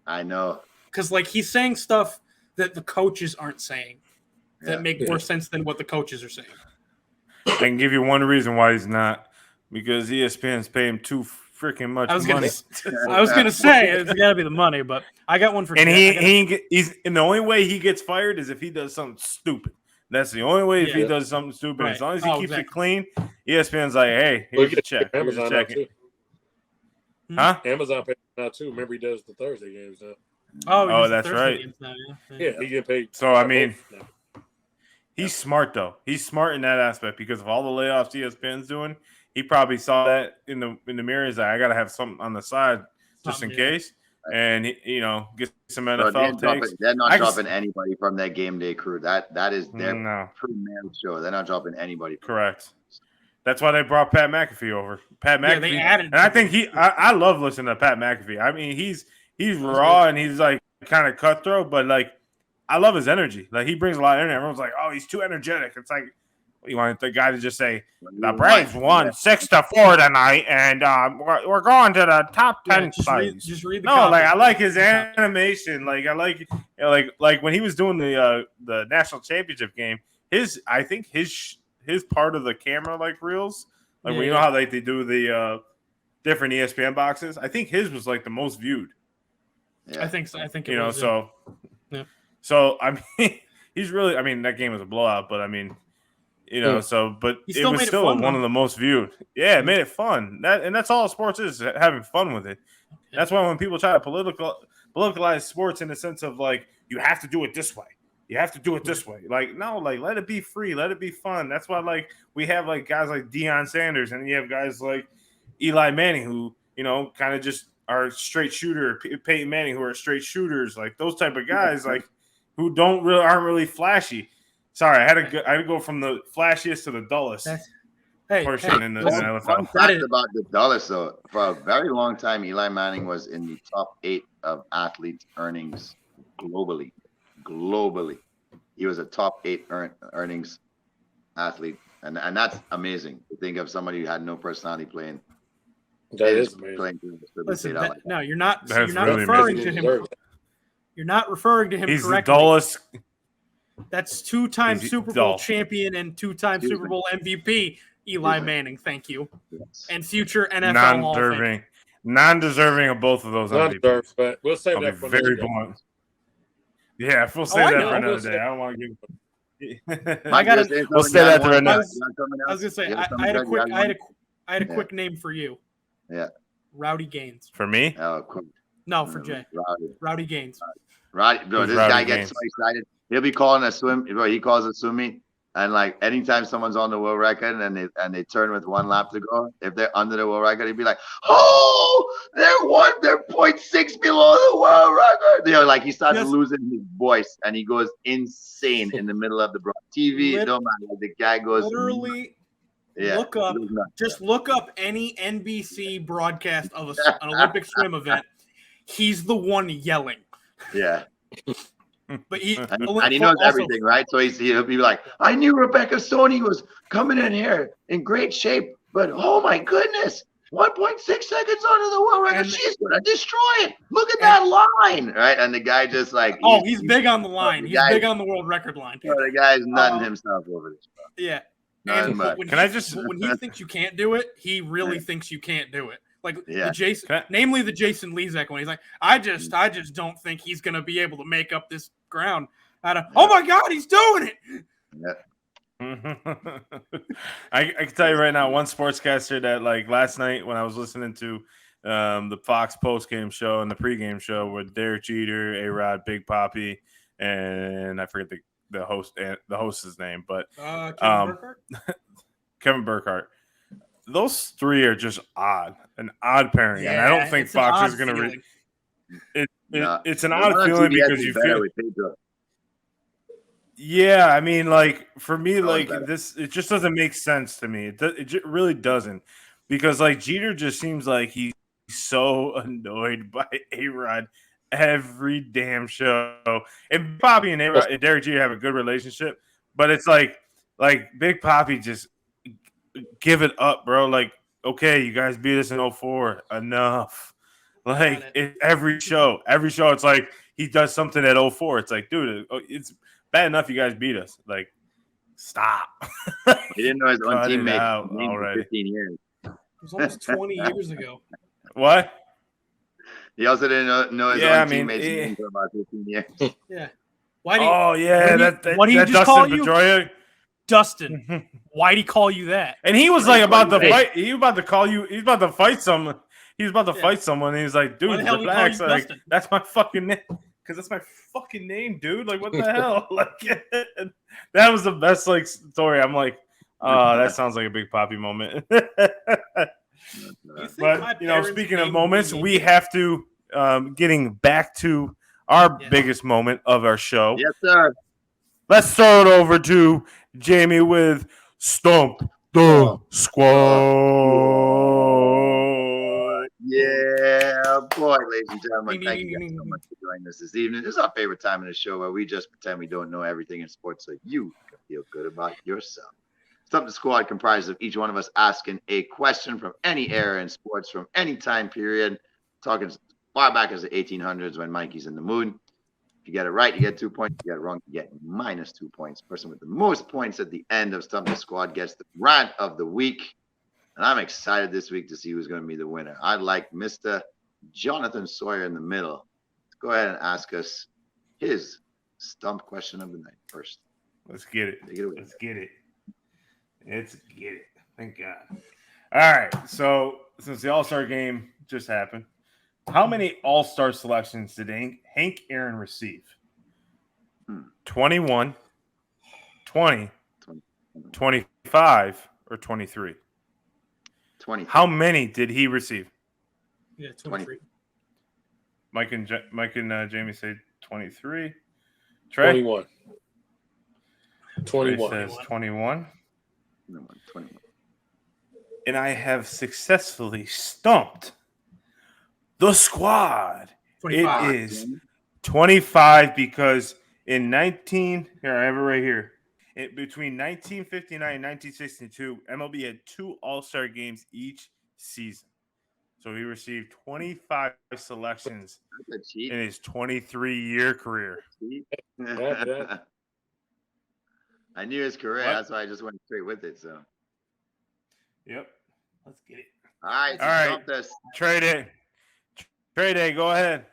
I know. Because like he's saying stuff that the coaches aren't saying that make more sense than what the coaches are saying. I can give you one reason why he's not, because ESPN's paying him too freaking much money. I was gonna say it's got to be the money, but I got one for. And and the only way he gets fired is if he does something stupid. That's the only way if he does something stupid. Right. As long as he keeps it clean, ESPN's like, hey, here's your check. Amazon now too. Huh? Amazon pays now too. Remember, he does the Thursday games now. Oh, that's right. Yeah, he get paid. So I mean, he's smart though. He's smart in that aspect because of all the layoffs ESPN's doing. He probably saw that in the mirror. He's like, I gotta have something on the side just in case. And get some NFL takes. They're not dropping anybody from their game day crew. That is their premier show. They're not dropping anybody. Correct. That's why they brought Pat McAfee over. Pat McAfee, they added, and I think I love listening to Pat McAfee. I mean, he's raw and he's like kind of cutthroat, but like I love his energy. Like he brings a lot of energy. Everyone's like, oh, he's too energetic. It's like, you want the guy to just say the Braves won 6-4 tonight, and we're going to the top 10 plays. Just read the like I like his animation. Like I like when he was doing the national championship game. I think his part of the camera like reels, like when you know how they do the different ESPN boxes. I think his was like the most viewed. Yeah. I think so. I think it was, so. Yeah. So I mean, he's really. I mean, that game was a blowout, but I mean. But it was still one of the most viewed. Yeah, it made it fun. That's all sports is, having fun with it. Yeah. That's why when people try to politicalize sports in the sense of like you have to do it this way, you have to do it this way. Like no, like let it be free, let it be fun. That's why like we have like guys like Deion Sanders, and you have guys like Eli Manning who kind of just are straight shooter, Peyton Manning who are straight shooters, like those type of guys like who aren't really flashy. Sorry, I had to go from the flashiest to the dullest person in the NFL. Fun fact about the dullest, though, for a very long time, Eli Manning was in the top 8 of athletes' earnings globally. Globally, he was a top 8 earnings athlete, and that's amazing to think of somebody who had no personality playing. That is amazing. Listen, no, you're not referring to him. You're not referring to him He's correctly. The dullest. That's 2-time Super Bowl champion and 2-time Super Bowl MVP, Eli Manning. Thank you. Yes. And future NFL Hall of Fame. Non-deserving of both of those MVPs. But we'll save that for very blunt. Yeah, we'll save that for another day. I don't want to give. We'll say that for I another. was gonna say I had a quick name for you. Yeah. Rowdy Gaines. For me? Oh, cool. No, for Jay. Rowdy Gaines. Rowdy, bro, this guy gets so excited. He'll be calling a swim. Bro, he calls a swim meet, and like anytime someone's on the world record and they turn with 1 lap to go, if they're under the world record, he'd be like, "Oh, they're 0.6 below the world record." Like he starts losing his voice, and he goes insane in the middle of the TV. Don't matter. Like, the guy goes literally. Look up any NBC broadcast of an Olympic swim event, he's the one yelling. Yeah. But he And he knows everything, right? So he'll be like, I knew Rebecca Stoney was coming in here in great shape, but oh my goodness, 1.6 seconds under the world record. She's going to destroy it. Look at that line, right? And the guy just like, he's big on the line. He's big on the world record line. So the guy's nutting himself over this. Yeah. And when he thinks you can't do it, he really thinks you can't do it. Like namely the Jason Lezak one. He's like, I just don't think he's gonna be able to make up this ground. Oh my God, he's doing it. Yeah. I can tell you right now, one sportscaster that like last night when I was listening to the Fox postgame show and the pregame show with Derek Jeter, A-Rod, Big Papi, and I forget the host's name, but Kevin Burkhardt. Those three are just an odd pairing, and I don't think Fox is going to. It's an odd feeling because you feel. Yeah, I mean, like for me, like this, it just doesn't make sense to me. It really doesn't, because like Jeter just seems like he's so annoyed by A-Rod every damn show, and Papi and A-Rod and Derek Jeter have a good relationship, but it's like Big Papi just give it up, bro. Like, okay, you guys beat us in 04. Enough. Like every show, it's like he does something at 04. It's like, dude, it's bad enough you guys beat us. Like, stop. He didn't know his own teammate for 15 years. It was almost 20 years ago. What? He also didn't know his own teammates for about 15 years. Yeah. What did he just Dustin call you? Dustin, why'd he call you that? And he was like about to fight. He was about to call you. He's about to fight someone. He was about to fight someone. And he's like, dude, relax. Like, that's my fucking name. Because that's my fucking name, dude. Like, what the hell? Like, that was the best like story. I'm like, that sounds like a Big Papi moment. But speaking of moments, we have to getting back to our biggest moment of our show. Yes, sir. Let's throw it over to Jamie with Stump the Squad. Yeah, boy, ladies and gentlemen, thank you guys so much for joining us this evening. This is our favorite time in the show where we just pretend we don't know everything in sports so you can feel good about yourself. Stump the Squad comprises of each one of us asking a question from any era in sports from any time period, talking as far back as the 1800s when Mikey's in the mood. If you get it right, you get 2 points. If you get it wrong, you get -2 points. Person with the most points at the end of Stump the Squad gets the rant of the week. And I'm excited this week to see who's going to be the winner. I'd like Mr. Jonathan Sawyer in the middle to go ahead and ask us his stump question of the night first. Let's get it. Let's get it. Thank God. All right. So since the All-Star game just happened, how many All-Star selections did Hank Aaron receive? 21, 20, 25, or 23? 20. How many did he receive? Yeah, 23. Mike and Jamie say 23. Trey? 21. 21. Trey says 21. 21. And I have successfully stumped the squad. 25. It is 25 because in I have it right here. Between 1959 and 1962, MLB had 2 All-Star games each season. So he received 25 selections in his 23-year career. I knew his career. That's why I just went straight with it. So. Yep. Let's get it. All right. All right. Trey Day, go ahead.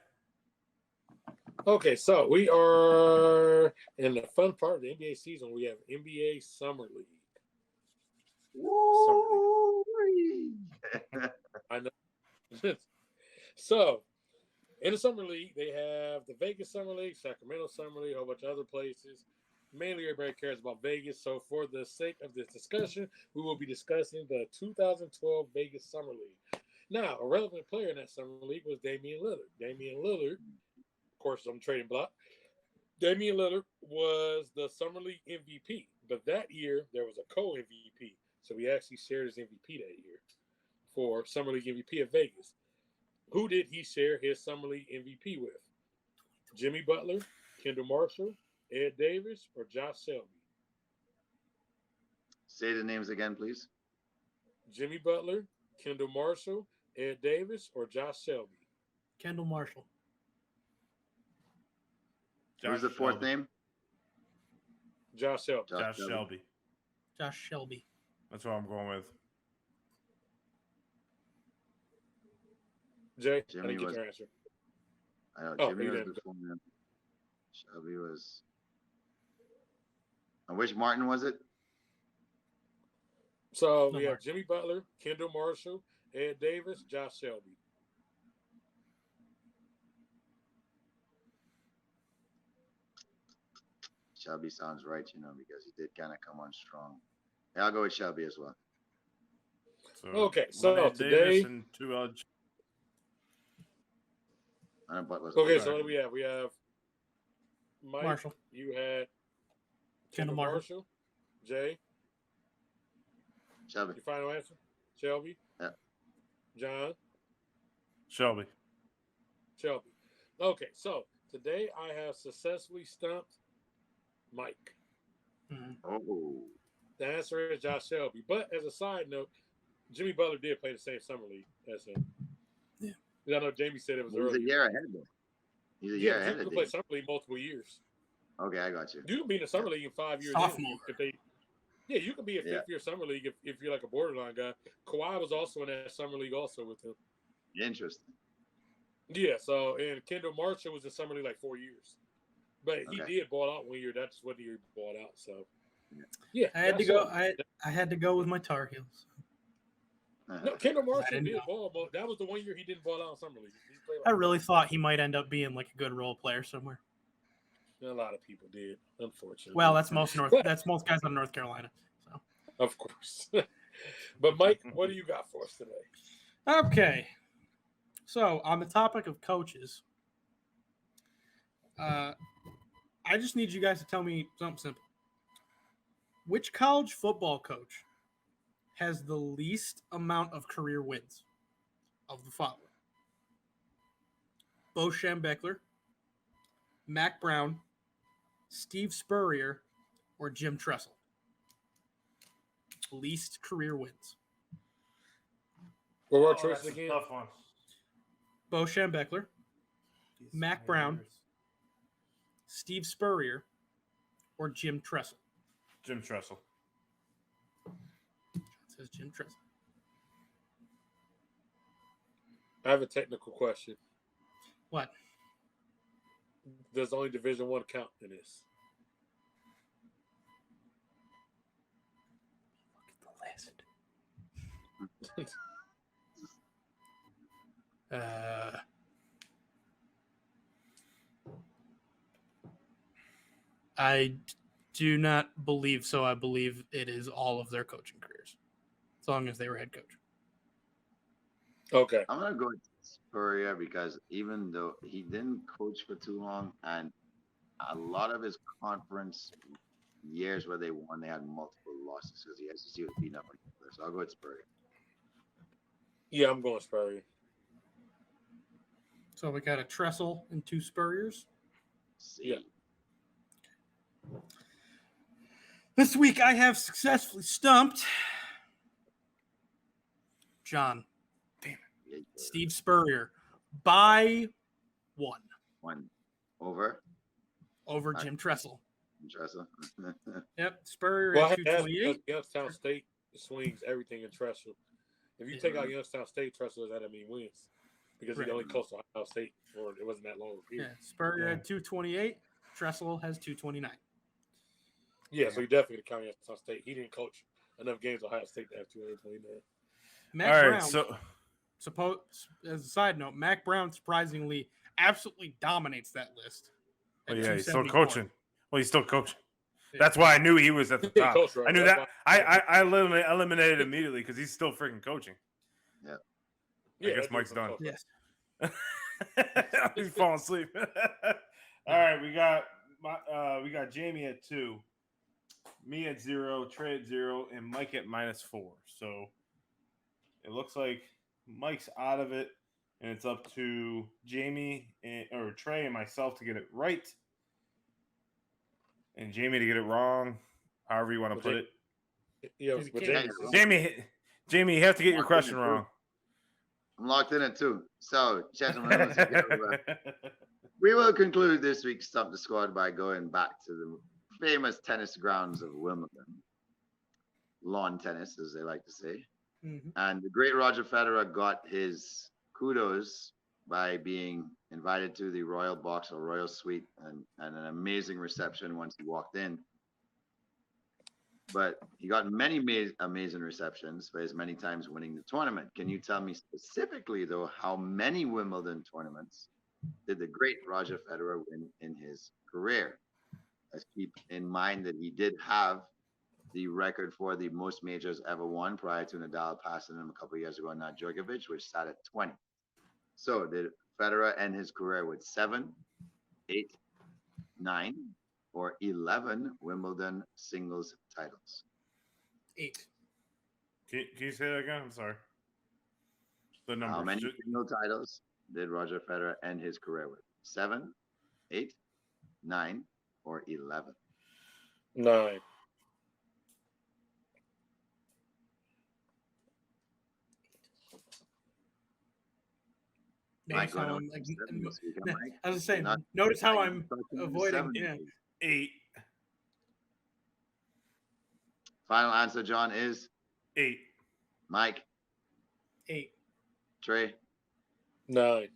Okay, so we are in the fun part of the NBA season. We have NBA Summer League. I know. So, in the Summer League, they have the Vegas Summer League, Sacramento Summer League, a whole bunch of other places. Mainly, everybody cares about Vegas. So, for the sake of this discussion, we will be discussing the 2012 Vegas Summer League. Now, a relevant player in that Summer League was Damian Lillard. Damian Lillard, of course, on the trading block. Damian Lillard was the Summer League MVP, but that year there was a co-MVP, so he actually shared his MVP that year for Summer League MVP of Vegas. Who did he share his Summer League MVP with? Jimmy Butler, Kendall Marshall, Ed Davis, or Josh Selby? Say the names again, please. Jimmy Butler, Kendall Marshall, Ed Davis, or Josh Selby? Kendall Marshall. Who's the fourth name? Josh Selby. Josh Shelby. Josh Shelby. That's what I'm going with. Jay, Jimmy I didn't get was- your answer. I know Oh, Jimmy you was didn't. before him. Shelby was. And which Martin was it? So No, we have Mark. Jimmy Butler, Kendall Marshall, Ed Davis, Josh Shelby. Shelby sounds right, because he did kind of come on strong. Yeah, I'll go with Shelby as well. So Okay, so one Ed today- Davis and 2 I know Butler's Okay, better. so what do we have? We have Mike. Marshall. You had Kendall Kendall Marshall. Marshall. Jay, Shelby. your final answer? Shelby? Yeah. John? Shelby. Shelby. Okay, so today I have successfully stumped Mike. Mhm. Oh, The answer is Josh Shelby. But as a side note, Jimmy Butler did play the same summer league as him. Yeah. I know Jamie said it was he's early. a year ahead though. He's a year Yeah, ahead Jimmy of played Dave. summer league multiple years. Okay, I got you. You can be in the summer league in 5 years. Sophomore. You can be a fifth-year summer league if you're like a borderline guy. Kawhi was also in that summer league also with him. Interesting. Yeah, so and Kendall Marshall was in summer league like 4 years. But he Okay. did ball out 1 year. That's what he balled out. So yeah. I had to that's go. it. I had to go with my Tar Heels. No, Kendall Marshall didn't did know. ball, but that was the 1 year he didn't ball out in summer league. He played I like really thought he might end up being like a good role player somewhere. a lot of people did, unfortunately. Well, that's most guys on North Carolina. So Of course. But Mike, what do you got for us today? okay. So on the topic of coaches, I just need you guys to tell me something simple. Which college football coach has the least amount of career wins of the following? Bo Schembechler, Mac Brown, Steve Spurrier, or Jim Tressel? Least career wins. What were our Oh, choices that's a again? tough one. Bo Schembechler, Mac Brown, Steve Spurrier, or Jim Tressel? Jim Tressel. It says Jim Tressel. I have a technical question. What? Does only Division I count in this? Look at the list. I do not believe so. I believe it is all of their coaching careers, as long as they were head coach. Okay. I'm gonna go with Spurrier because even though he didn't coach for too long, and a lot of his conference years where they won, they had multiple losses because the SEC was beating up on each other. So I'll go with Spurrier. Yeah, I'm going Spurrier. So we got a Tressel and 2 Spurriers. See. Yeah. This week I have successfully stumped John. Yeah, Steve Spurrier by 1 one over over Jim Tressel. Tressa. Yep, Spurrier Well, at that's because 228. Youngstown State swings everything in Tressel. If you take out Youngstown State, Tressel is that mean wins because he Right. only coached Ohio State for it wasn't that long of a period. Yeah, Spurrier at 228. Tressel has 229. Yeah, so he definitely count Youngstown State. He didn't coach enough games at Ohio State to have 229. Mac All right, Brown, so as a side note, Mac Brown surprisingly absolutely dominates that list. at yeah, he's still 274. coaching. Well, he's still coaching. Yeah. That's why I knew he was at the He didn't top. coach, right? I knew That's that. I eliminated immediately because he's still freaking coaching. Yeah, guess that Mike's dude's done. coach. Yes. He's falling asleep. All right, we got Jamie at 2, me at 0, Trey at 0, and Mike at -4. So it looks like Mike's out of it. and it's up to Jamie or Trey and myself to get it right, and Jamie to get it wrong, however you want to put it. Yeah, Jamie but can't. Jamie, you have to get your question wrong. I'm locked in it too. So, gentlemen, we will conclude this week's Stump the Squad by going back to the famous tennis grounds of Wimbledon. Lawn tennis, as they like to say. Mhm. And the great Roger Federer got his kudos by being invited to the Royal Box or Royal Suite and an amazing reception once he walked in. But he got many amazing receptions for his many times winning the tournament. Can you tell me specifically, though, how many Wimbledon tournaments did the great Roger Federer win in his career? Let's keep in mind that he did have the record for the most majors ever won prior to Nadal passing him a couple of years ago, not Djokovic, which sat at 20. So did Federer end his career with 7, 8, 9, or 11 Wimbledon singles titles? 8. Can you say that again? I'm sorry. The numbers. How many single titles did Roger Federer end his career with? 7, 8, 9, or 11? 9. Notice Mike, how go I'm to like, seven this weekend, Mike. I was saying, Not- notice how Mike, I'm fucking avoiding. 7. Yeah. 8. Final answer, John, is 8. Mike, 8. Trey. 9.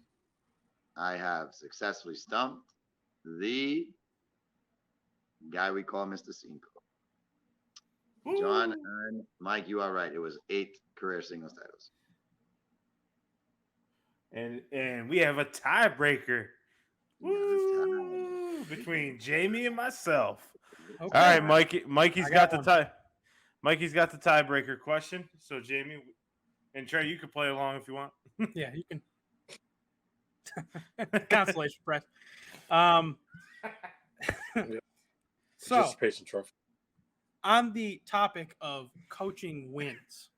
I have successfully stumped the guy we call Mr. Cinco. John and Mike, you are right. It was 8 career singles titles. And we have a tiebreaker. Woo! Between Jamie and myself. Okay. All right, Mikey's I got got the Mikey's got the tiebreaker question. So Jamie and Trey, you can play along if you want. Yeah, you can. Consolation prize. So, Participation trophy. on the topic of coaching wins,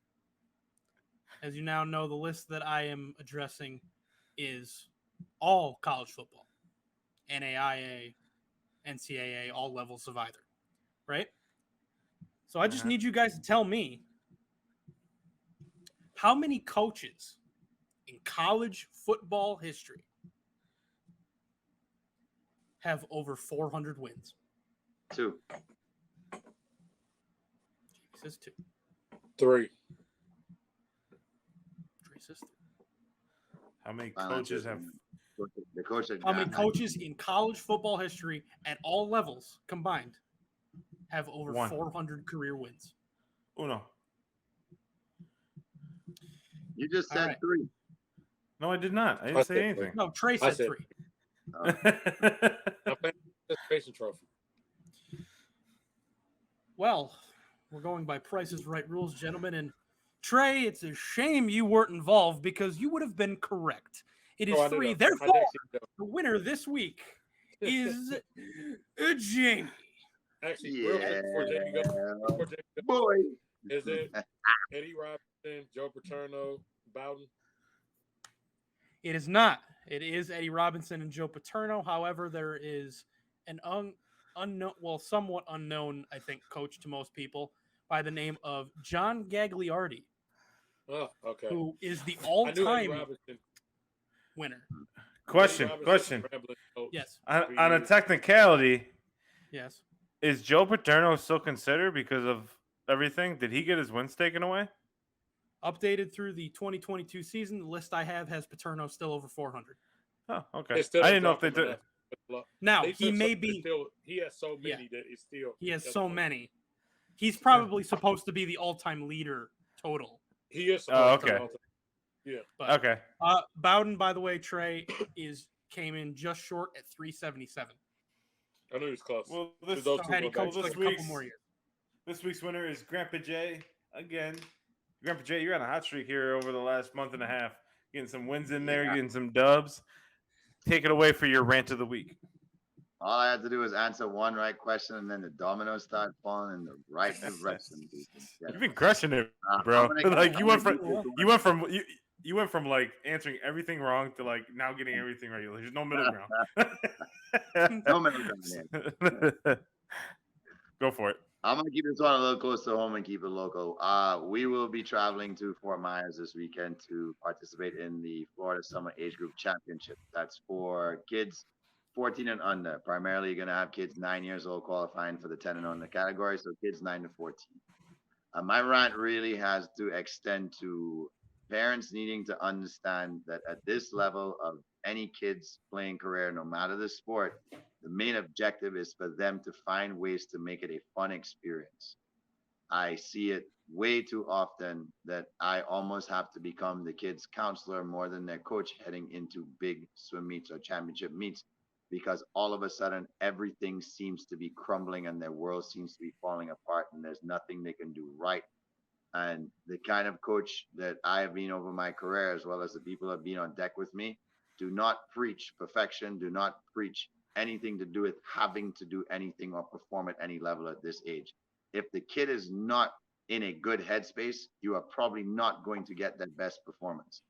as you now know, the list that I am addressing is all college football, NAIA, NCAA, all levels of either, right? So I just need you guys to tell me how many coaches in college football history have over 400 wins? 2. He says 2. 3. Trey says 3. How many Final coaches answer. have The coach that How many got coaches in college football history at all levels combined have over 1. 400 career wins? Uno? You just All said right. 3. No, I did not. I didn't I say said anything. No, Trey I said said- 3. I'm playing participation trophy. Well, we're going by Price's Right rules, gentlemen. And Trey, it's a shame you weren't involved because you would have been correct. It is Oh, I knew 3. that. I Therefore, did actually know. the winner this week is Jamie. Actually, real quick before Jamie goes, Boy. is it Eddie Robinson, Joe Paterno, Bowden? It is not. It is Eddie Robinson and Joe Paterno. However, there is an unknown, well, somewhat unknown, I think, coach to most people by the name of John Gagliardi, Oh, okay. who is the I knew Eddie all-time Robinson. winner. Question. Eddie Robinson, Question. rambling coach. Yes. On a technicality, Yes. is Joe Paterno still considered because of everything? Did he get his wins taken away? Updated through the 2022 season, the list I have has Paterno still over 400. Oh, They okay. still I didn't know if dropped they him did. enough. Now, They he took may some- be, still, he has so many that it's still he has so many. He's probably supposed to be the all-time leader total. He is. Oh, supposed to okay. Yeah. But Okay. Bowden, by the way, Trey, came in just short at 377. I knew he was close. Well, this, Those So two had he go back. coached like a couple more years. This week's winner is Grandpa Jay again. Grandpa Jay, you're on a hot streak here over the last month and a half. Getting some wins in there, getting some dubs. Take it away for your rant of the week. All I had to do was answer one right question, and then the dominoes start falling in the right direction. You've been crushing it, I'm bro. gonna- Like I'm you went gonna from give this one- you you went from like answering everything wrong to like now getting everything right. There's no middle ground. No middle ground here. Go for it. I'm gonna keep this one a little close to home and keep it local. We will be traveling to Fort Myers this weekend to participate in the Florida Summer Age Group Championship. That's for kids 14 and under. Primarily, you're gonna have kids 9 years old qualifying for the 10 and under category, so kids 9 to 14. My rant really has to extend to parents needing to understand that at this level of any kid's playing career, no matter the sport, the main objective is for them to find ways to make it a fun experience. I see it way too often that I almost have to become the kid's counselor more than their coach heading into big swim meets or championship meets because all of a sudden everything seems to be crumbling and their world seems to be falling apart and there's nothing they can do right. And the kind of coach that I have been over my career, as well as the people that have been on deck with me, do not preach perfection, do not preach anything to do with having to do anything or perform at any level at this age. If the kid is not in a good headspace, you are probably not going to get that best performance.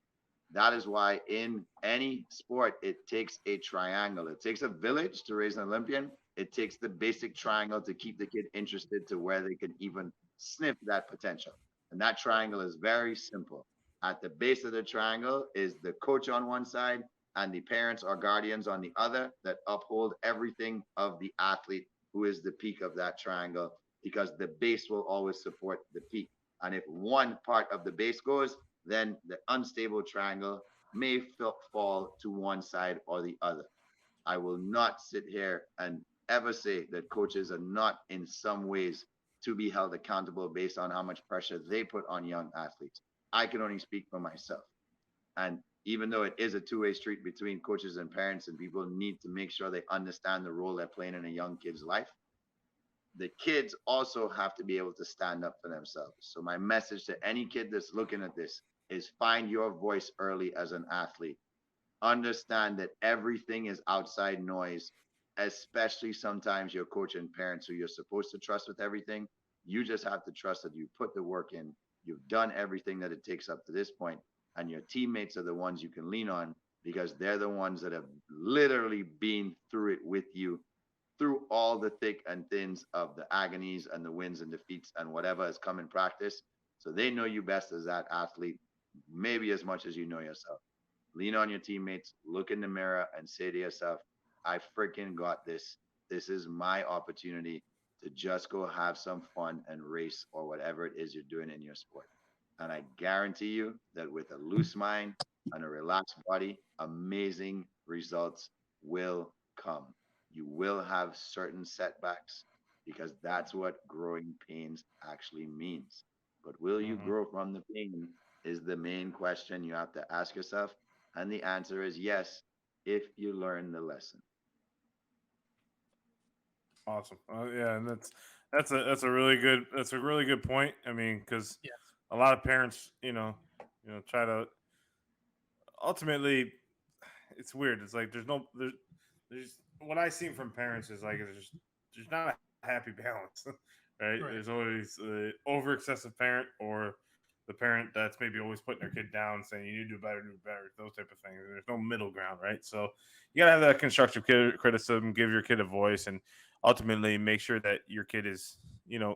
That is why in any sport, it takes a triangle. It takes a village to raise an Olympian. It takes the basic triangle to keep the kid interested to where they can even sniff that potential. And that triangle is very simple. At the base of the triangle is the coach on one side and the parents or guardians on the other that uphold everything of the athlete who is the peak of that triangle because the base will always support the peak. And if one part of the base goes, then the unstable triangle may fall to one side or the other. I will not sit here and ever say that coaches are not in some ways to be held accountable based on how much pressure they put on young athletes. I can only speak for myself. And even though it is a two-way street between coaches and parents and people need to make sure they understand the role they're playing in a young kid's life, the kids also have to be able to stand up for themselves. So my message to any kid that's looking at this is find your voice early as an athlete. Understand that everything is outside noise, especially sometimes your coach and parents who you're supposed to trust with everything. You just have to trust that you put the work in. You've done everything that it takes up to this point, and your teammates are the ones you can lean on because they're the ones that have literally been through it with you, through all the thick and thins of the agonies and the wins and defeats and whatever has come in practice. So they know you best as that athlete, maybe as much as you know yourself. Lean on your teammates, look in the mirror and say to yourself, I freaking got this. This is my opportunity to just go have some fun and race or whatever it is you're doing in your sport. And I guarantee you that with a loose mind and a relaxed body, amazing results will come. You will have certain setbacks because that's what growing pains actually means. But will you grow from the pain is the main question you have to ask yourself. And the answer is yes, if you learn the lesson. Awesome. Yeah, and that's a really good point. I mean, because Yes. a lot of parents, try to ultimately. It's weird. It's like there's what I see from parents is like there's not a happy balance, right? Right. There's always over excessive parent or the parent that's maybe always putting their kid down, saying you need to do better, those type of things. There's no middle ground, right? So you gotta have that constructive criticism, give your kid a voice, and ultimately make sure that your kid is,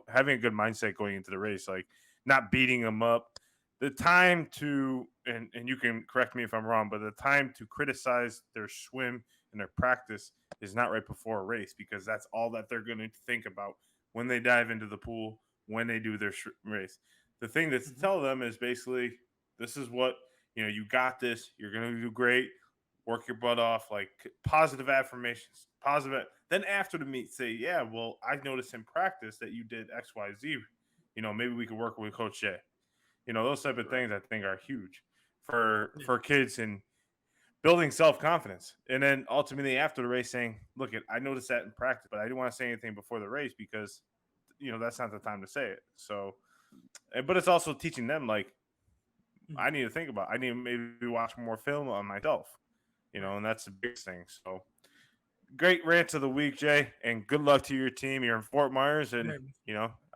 having a good mindset going into the race, like not beating them up. The time to and you can correct me if I'm wrong, but the time to criticize their swim and their practice is not right before a race because that's all that they're going to think about when they dive into the pool, when they do their race. The thing to tell them is basically, this is what, you got this. You're going to do great. Work your butt off, like positive affirmations, positive. Then after the meet, say, yeah, well, I noticed in practice that you did X, Y, Z. Maybe we could work with Coach Jay. Those type of things I think are huge for kids and building self-confidence. And then ultimately after the race saying, look, I noticed that in practice, but I didn't want to say anything before the race because, that's not the time to say it. So, but it's also teaching them, like, I need to think about it. I need to maybe watch more film on myself, and that's the biggest thing. So great rant of the week, Jay, and good luck to your team. You're in Fort Myers and,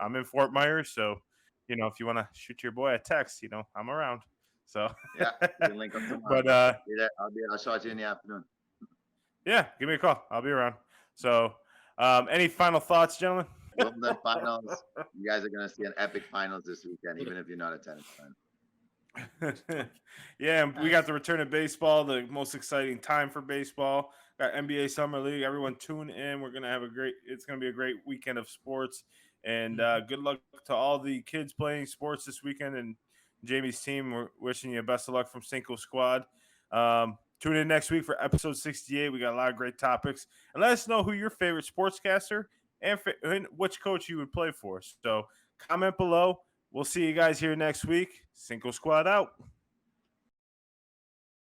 I'm in Fort Myers. So, if you want to shoot your boy a text, I'm around. So Yeah, we can link up tomorrow. But I'll shout you in the afternoon. yeah, give me a call. I'll be around. So any final thoughts, gentlemen? Wimbledon finals. You guys are gonna see an epic finals this weekend, even if you're not a tennis fan. Yeah, and we got the return of baseball, the most exciting time for baseball. Got NBA Summer League. Everyone tune in. We're gonna have it's gonna be a great weekend of sports. And good luck to all the kids playing sports this weekend. And Jamie's team, we're wishing you best of luck from Cinco Squad. Tune in next week for episode 68. We got a lot of great topics. And let us know who your favorite sportscaster and which coach you would play for. So comment below. We'll see you guys here next week. Cinco Squad out.